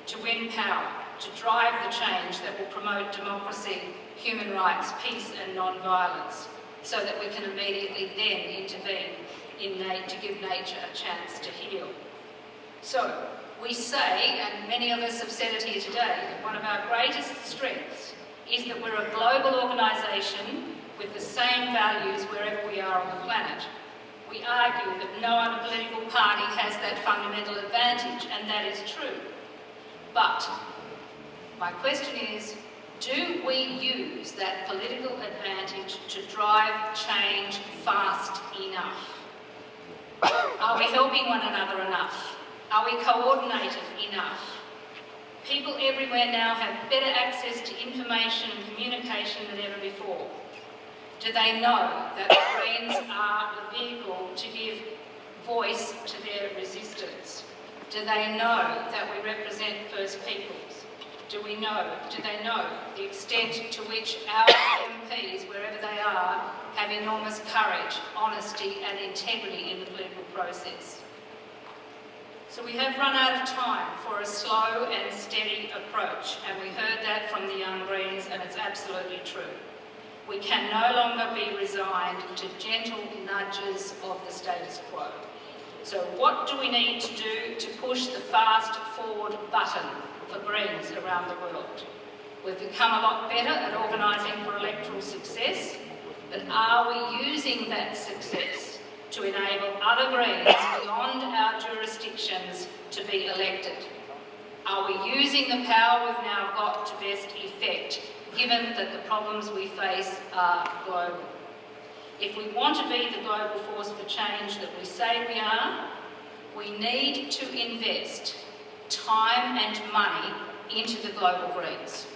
to win power, to drive the change that will promote democracy, human rights, peace and non-violence, so that we can immediately then intervene to give nature a chance to heal? So, we say, and many of us have said it here today, that one of our greatest strengths is that we're a global organisation with the same values wherever we are on the planet. We argue that no other political party has that fundamental advantage, and that is true. But my question is, do we use that political advantage to drive change fast enough? Are we helping one another enough? Are we coordinated enough? People everywhere now have better access to information and communication than ever before. Do they know that the Greens are the vehicle to give voice to their resistance? Do they know that we represent First Peoples? Do they know the extent to which our MPs, wherever they are, have enormous courage, honesty and integrity in the political process? So we have run out of time for a slow and steady approach, and we heard that from the Young Greens, and it's absolutely true. We can no longer be resigned to gentle nudges of the status quo. So what do we need to do to push the fast forward button for Greens around the world? We've become a lot better at organising for electoral success, but are we using that success to enable other Greens beyond our jurisdictions to be elected? Are we using the power we've now got to best effect, given that the problems we face are global? If we want to be the global force for change that we say we are, we need to invest time and money into the global Greens.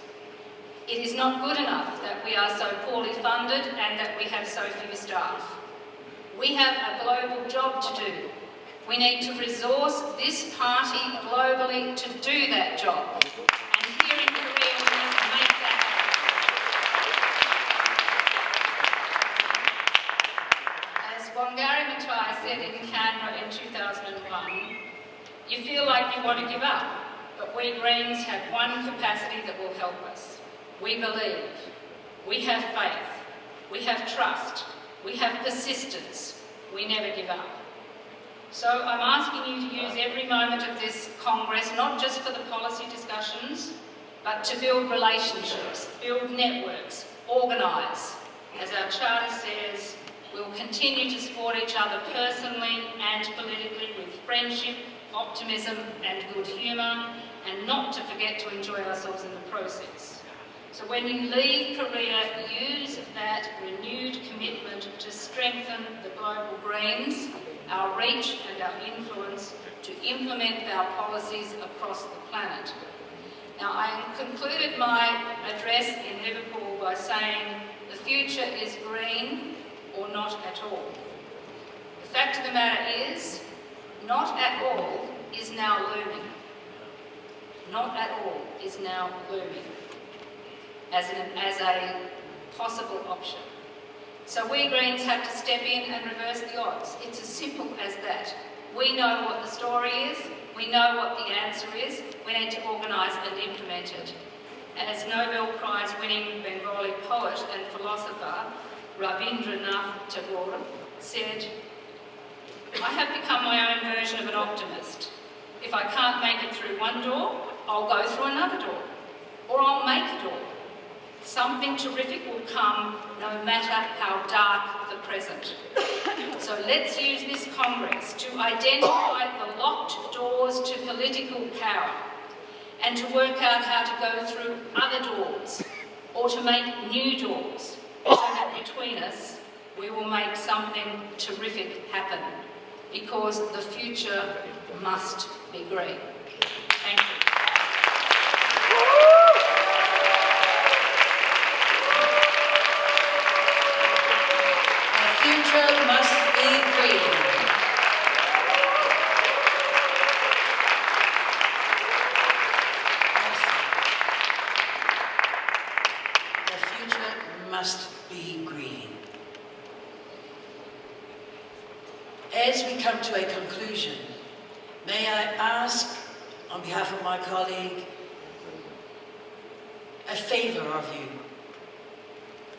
It is not good enough that we are so poorly funded and that we have so few staff. We have a global job to do. We need to resource this party globally to do that job. And here in Korea, we need to make that happen. As Wangari Maathai said in Canberra in 2001, you feel like you want to give up, but we Greens have one capacity that will help us. We believe, we have faith, we have trust, we have persistence, we never give up. So I'm asking you to use every moment of this Congress, not just for the policy discussions, but to build relationships, build networks, organise. As our charter says, we'll continue to support each other personally and politically with friendship, optimism and good humour, and not to forget to enjoy ourselves in the process. So when you leave Korea, use that renewed commitment to strengthen the global Greens, our reach and our influence to implement our policies across the planet. Now, I concluded my address in Liverpool by saying the future is green or not at all. The fact of the matter is, not at all is now looming. Not at all is now looming as a possible option. So we Greens have to step in and reverse the odds. It's as simple as that. We know what the story is, we know what the answer is, we need to organise and implement it. As Nobel Prize winning Bengali poet and philosopher Rabindranath Tagore said, I have become my own version of an optimist. If I can't make it through one door, I'll go through another door, or I'll make a door. Something terrific will come no matter how dark the present. So let's use this Congress to identify the locked doors to political power and to work out how to go through other doors or to make new doors so that between us we will make something terrific happen, because the future must be green. Thank you. The future must be green. The future must be green. As we come to a conclusion, may I ask, on behalf of my colleague, a favour of you.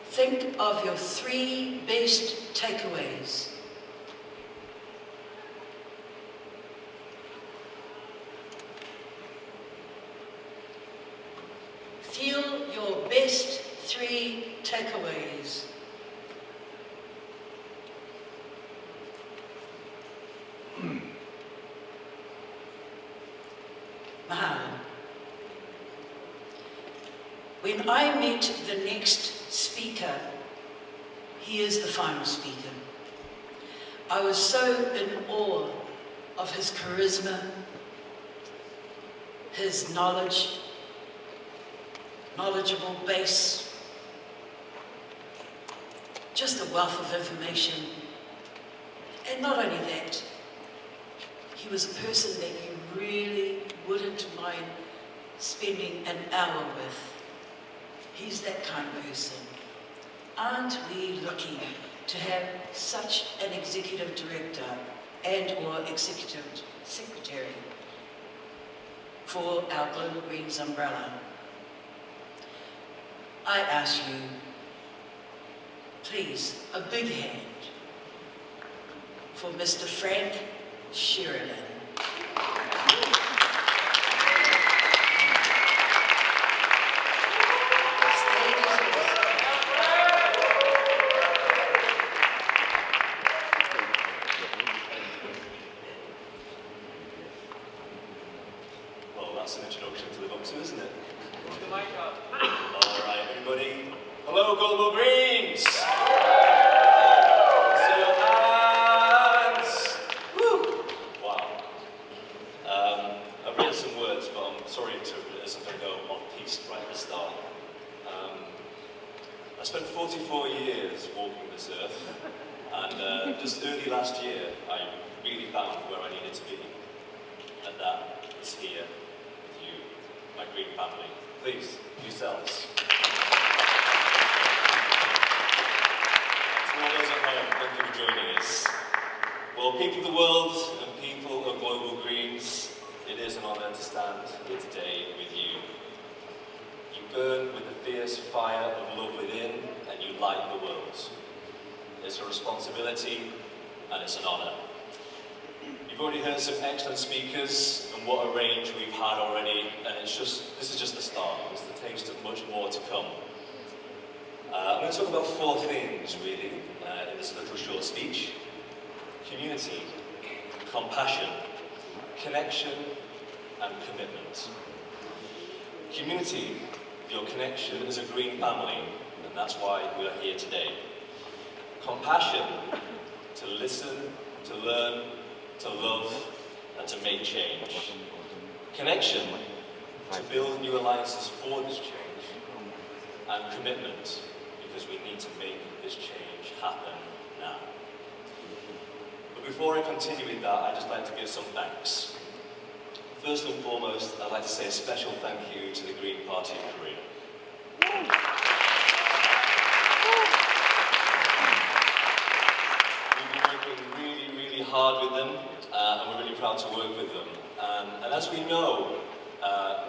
Think of your 3 best takeaways. Feel your best 3 takeaways. Mahalo. When I meet the next speaker, he is the final speaker. I was so in awe of his charisma, his knowledgeable base, just a wealth of information. And not only that, he was a person that you really wouldn't mind spending an hour with. He's that kind of person. Aren't we lucky to have such an executive director and or executive secretary for our Global Greens umbrella? I ask you, please, a big hand for Mr. Frank Sheridan. Well, that's an introduction to the bumper, isn't it? Put the mic up. All right, everybody. Hello, Global Greens! I spent 44 years walking this earth, and just early last year, I really found where I needed to be, and that is here with you, my green family. Please, yourselves. To all those at home, thank you for joining us. Well, people of the world and people of Global Greens, it is an honour to stand here today with you. You burn with the fierce fire of love within, and you light the world. It's a responsibility, and it's an honour. You've already heard some excellent speakers, and what a range we've had already, and this is just the start. It's the taste of much more to come. I'm going to talk about 4 things, really, in this little short speech. Community, compassion, connection, and commitment. Community, your connection as a green family, and that's why we are here today. Compassion, to listen, to learn, to love, and to make change. Connection, to build new alliances for this change. And commitment, because we need to make this change happen now. But before I continue with that, I'd just like to give some thanks. First and foremost, I'd like to say a special thank you to the Green Party of Korea. We've been working really, really hard with them, and we're really proud to work with them. And as we know,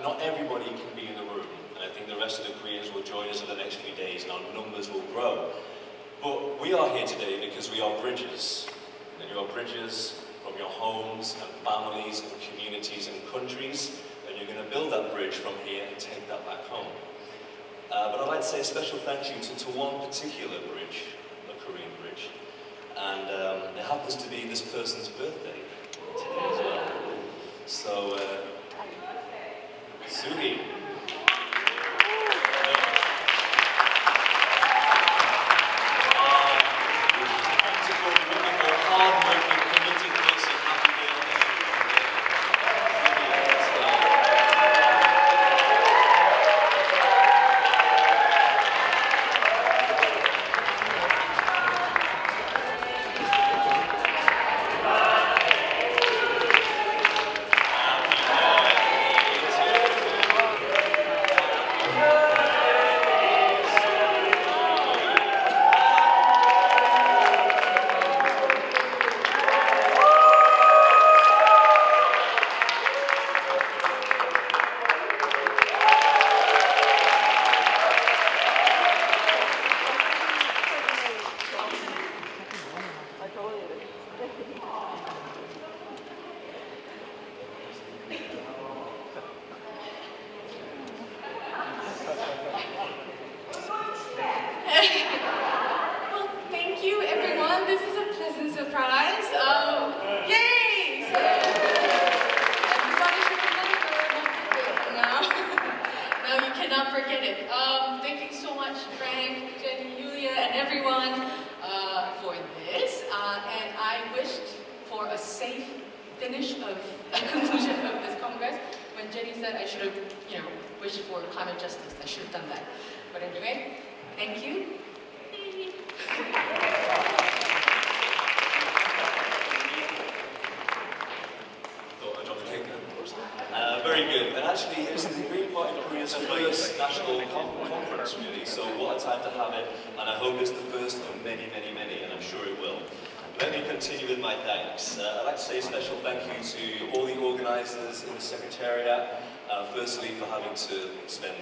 not everybody can be in the room, and I think the rest of the Koreans will join us in the next few days, and our numbers will grow. But we are here today because we are bridges, and you are bridges from your homes and families and communities and countries, and you're going to build that bridge from here and take that back home. But I'd like to say a special thank you to one particular bridge, a Korean bridge, and it happens to be this person's birthday today as well. So, Soohee. safe finish of the conclusion of this Congress. When Jenny said I should have, wished for climate justice, I should have done that. But anyway, thank you. Very good. And actually, it's the Green Party Korea's first national conference, really. So what a time to have it. And I hope it's the first of many, many, many, and I'm sure it will. Let me continue with my thanks. I'd like to say a special thank you to all the organisers in the Secretariat, firstly for having to spend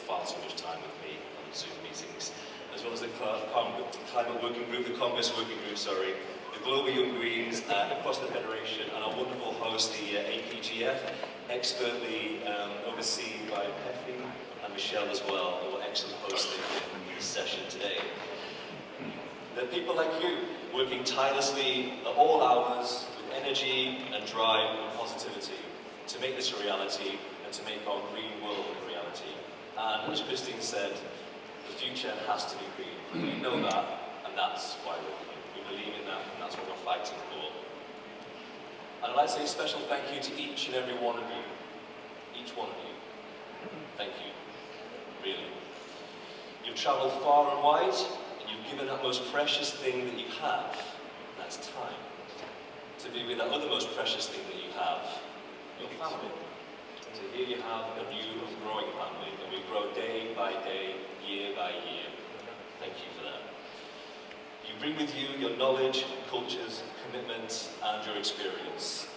far too much time with me on Zoom meetings, as well as the Climate Working Group, the Congress Working Group, sorry, the Global Young Greens across the Federation, and our wonderful host, the APGF, expertly overseen by Pefi and Michelle as well, who were excellent hosting this session today. There are people like you working tirelessly at all hours with energy and drive and positivity to make this a reality and to make our green world a reality. And as Christine said, the future has to be green. We know that, and that's why we believe in that, and that's what we're fighting for. And I'd like to say a special thank you to each and every one of you. Each one of you. Thank you. Really. You've travelled far and wide, and you've given that most precious thing that you have, and that's time, to be with that other most precious thing that you have, your family. So here you have a new and growing family, and we grow day by day, year by year. Thank you for that. You bring with you your knowledge, cultures, commitment, and your experience.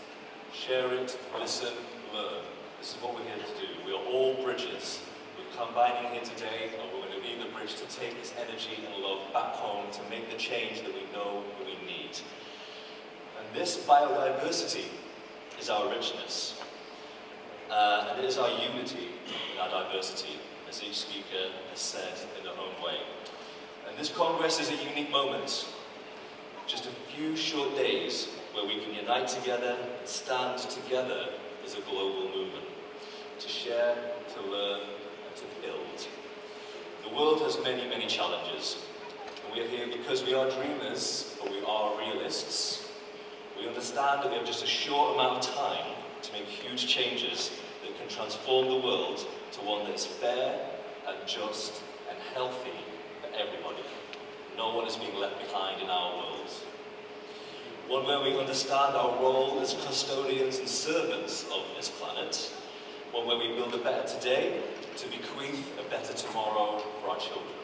Share it, listen, learn. This is what we're here to do. We are all bridges. We're combining here today, and we're going to be the bridge to take this energy and love back home to make the change that we know that we need. And this biodiversity is our richness. And it is our unity in our diversity, as each speaker has said in their own way. And this Congress is a unique moment. Just a few short days where we can unite together, stand together as a global movement, to share, to learn, and to build. The world has many, many challenges. And we are here because we are dreamers, but we are realists. We understand that we have just a short amount of time to make huge changes that can transform the world to one that is fair and just and healthy for everybody. No one is being left behind in our world. One where we understand our role as custodians and servants of this planet. One where we build a better today to bequeath a better tomorrow for our children.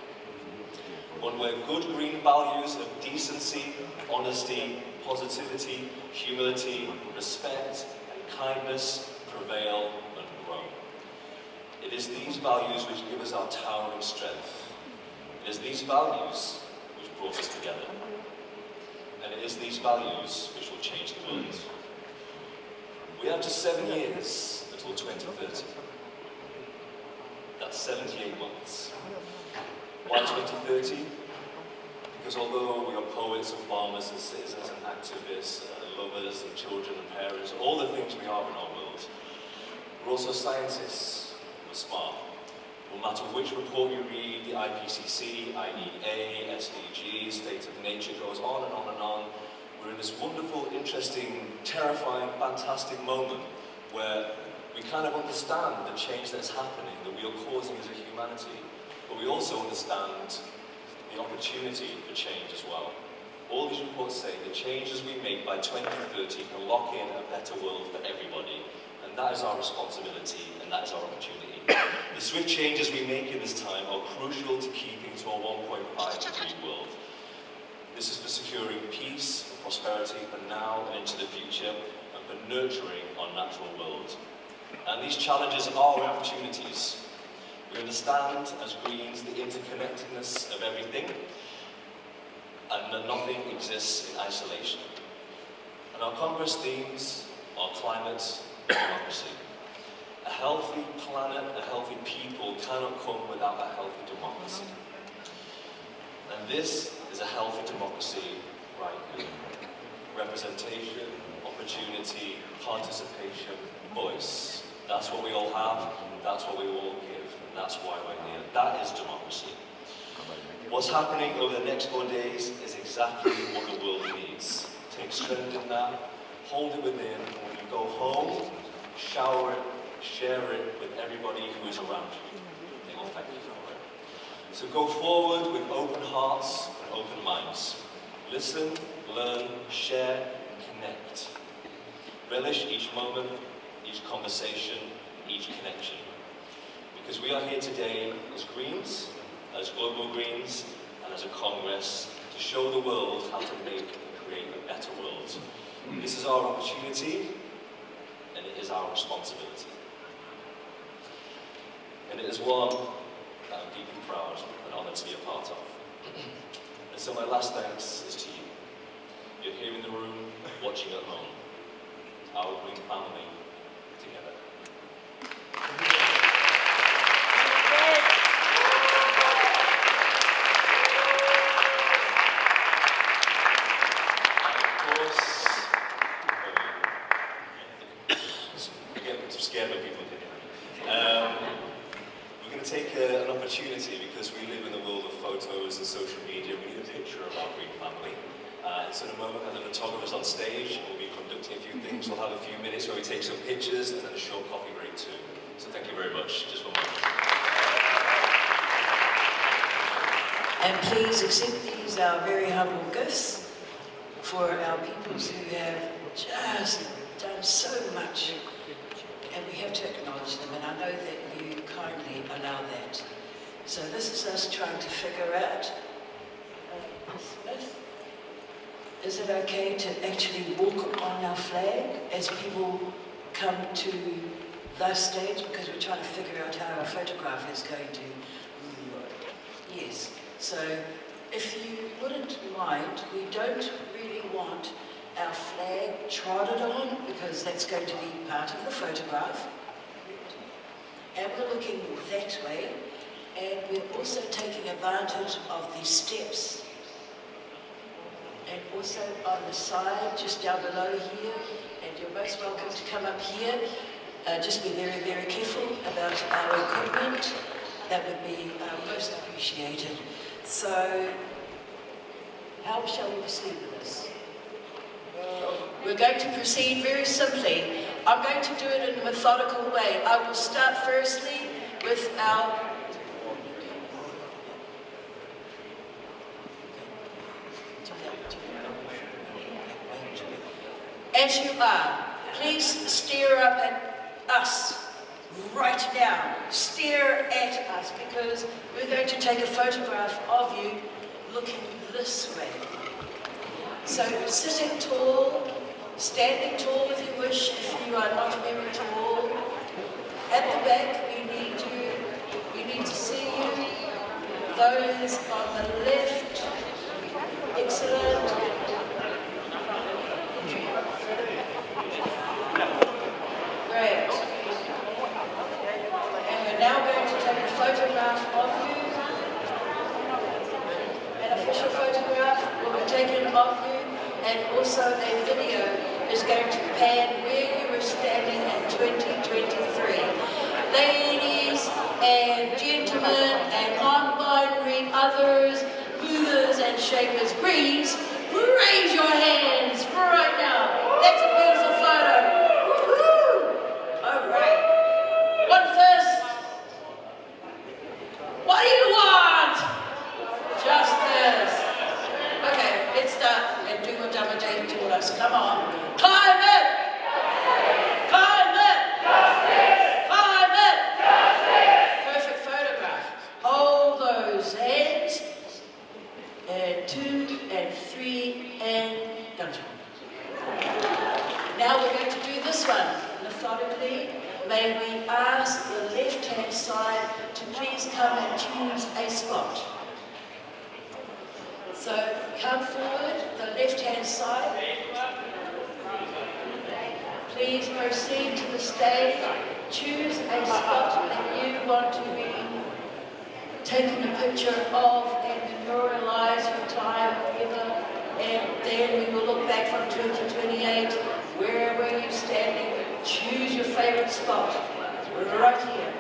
One where good green values of decency, honesty, positivity, humility, respect, and kindness prevail and grow. It is these values which give us our towering strength. It is these values which brought us together. And it is these values which will change the world. We have just 7 years until 2030. That's 78 months. Why 2030? Because although we are poets and farmers and citizens and activists and lovers and children and parents, all the things we are in our world, we're also scientists. We're smart. No matter which report you read, the IPCC, IEA, SDG, State of Nature goes on and on and on. We're in this wonderful, interesting, terrifying, fantastic moment where we kind of understand the change that's happening, that we are causing as a humanity, but we also understand the opportunity for change as well. All these reports say the changes we make by 2030 can lock in a better world for everybody, and that is our responsibility, and that is our opportunity. The swift changes we make in this time are crucial to keeping to our 1.5 degree world. This is for securing peace and prosperity for now and into the future, and for nurturing our natural world. And these challenges are opportunities. We understand, as Greens, the interconnectedness of everything, and that nothing exists in isolation. And our Congress themes are climate and democracy. A healthy planet, a healthy people cannot come without a healthy democracy. And this is a healthy democracy right here. Representation, opportunity, participation, voice. That's what we all have, that's what we all give, and that's why we're here. That is democracy. What's happening over the next 4 days is exactly what the world needs. Take strength in that, hold it within, and when you go home, shower it, share it with everybody who is around you. They will thank you for it. So go forward with open hearts and open minds. Listen, learn, share, connect. Relish each moment, each conversation, each connection. Because we are here today as Greens, as Global Greens, and as a Congress to show the world how to make and create a better world. This is our opportunity, and it is our responsibility. And it is one that I'm deeply proud and honoured to be a part of. And so my last thanks is to you. You're here in the room, watching at home. Our Green family, together. Scared when people can hear. We're going to take an opportunity, because we live in the world of photos and social media. We need a picture of our Green family. So in a moment, as the photographers on stage, we'll be conducting a few things. We'll have a few minutes where we take some pictures and then a short coffee break too. So thank you very much. Just one moment. And please accept these, our very humble gifts for our peoples who have just done so much. And we have to acknowledge them, and I know that you kindly allow that. So this is us trying to figure out, Smith, is it okay to actually walk on our flag as people come to the stage? Because we're trying to figure out how our photograph is going to... Yes. So if you wouldn't mind, we don't really want our flag trotted on, because that's going to be part of the photograph. And we're looking that way, and we're also taking advantage of the steps. And also on the side, just down below here, and you're most welcome to come up here. Just be very, very careful about our equipment. That would be most appreciated. So, how shall we proceed with this? We're going to proceed very simply. I'm going to do it in a methodical way. I will start firstly with our... As you are, please stare up at us right now. Stare at us, because we're going to take a photograph of you looking this way. So sitting tall, standing tall if you wish, if you are not very tall. At the back, we need to see you. Those on the left, excellent. Great. And we're now going to take a photograph of you. An official photograph will be taken of you. And also a video is going to pan where you were standing in 2023. Ladies and gentlemen and non-binary others, movers and shakers, Greens, raise your hands right now. That's a beautiful photo. Woo-hoo! All right. One first. What do you want? Justice. Okay, let's start and do what Janmejai taught us. Come on. Climate! Climate! Justice! Climate! Justice! Perfect photograph. Hold those hands. And 2 and 3 and done. Now we're going to do this one methodically. May we ask the left-hand side to please come and choose a spot. So come forward, the left-hand side. Please proceed to the stage. Choose a spot that you want to be taking a picture of and memorialize your time together. And then we will look back from 2028. Where were you standing? Choose your favorite spot. Right here.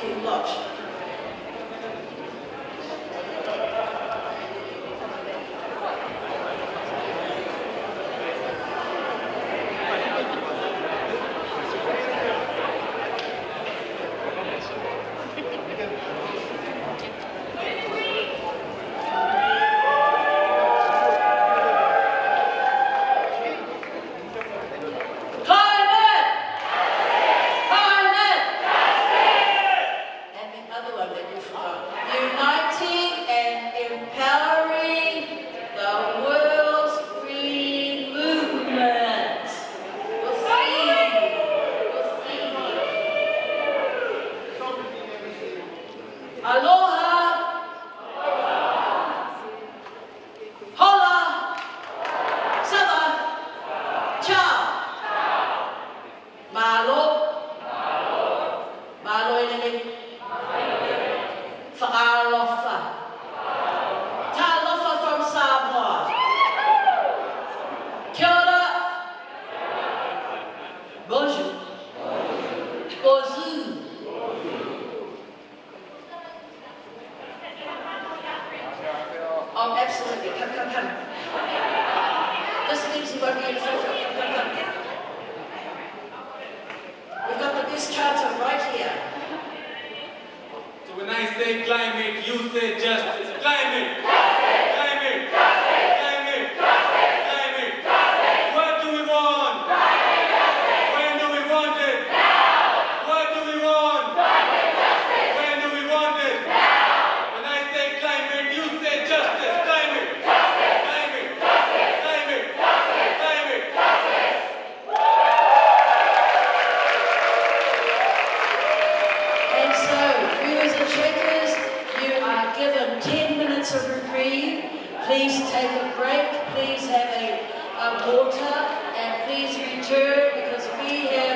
Thank you, lot. Oh, absolutely. Come. This means you won't be in a photo. Come. We've got the best charter right here. So when I say climate, you say justice. Climate! Climate! Climate! Climate! What do we want? When do we want it? What do we want? When do we want it? When I say climate, you say justice. Climate! Climate! Climate! Climate! And so, viewers and checkers, you are given 10 minutes of reprieve. Please take a break, please have a water, and please return because we have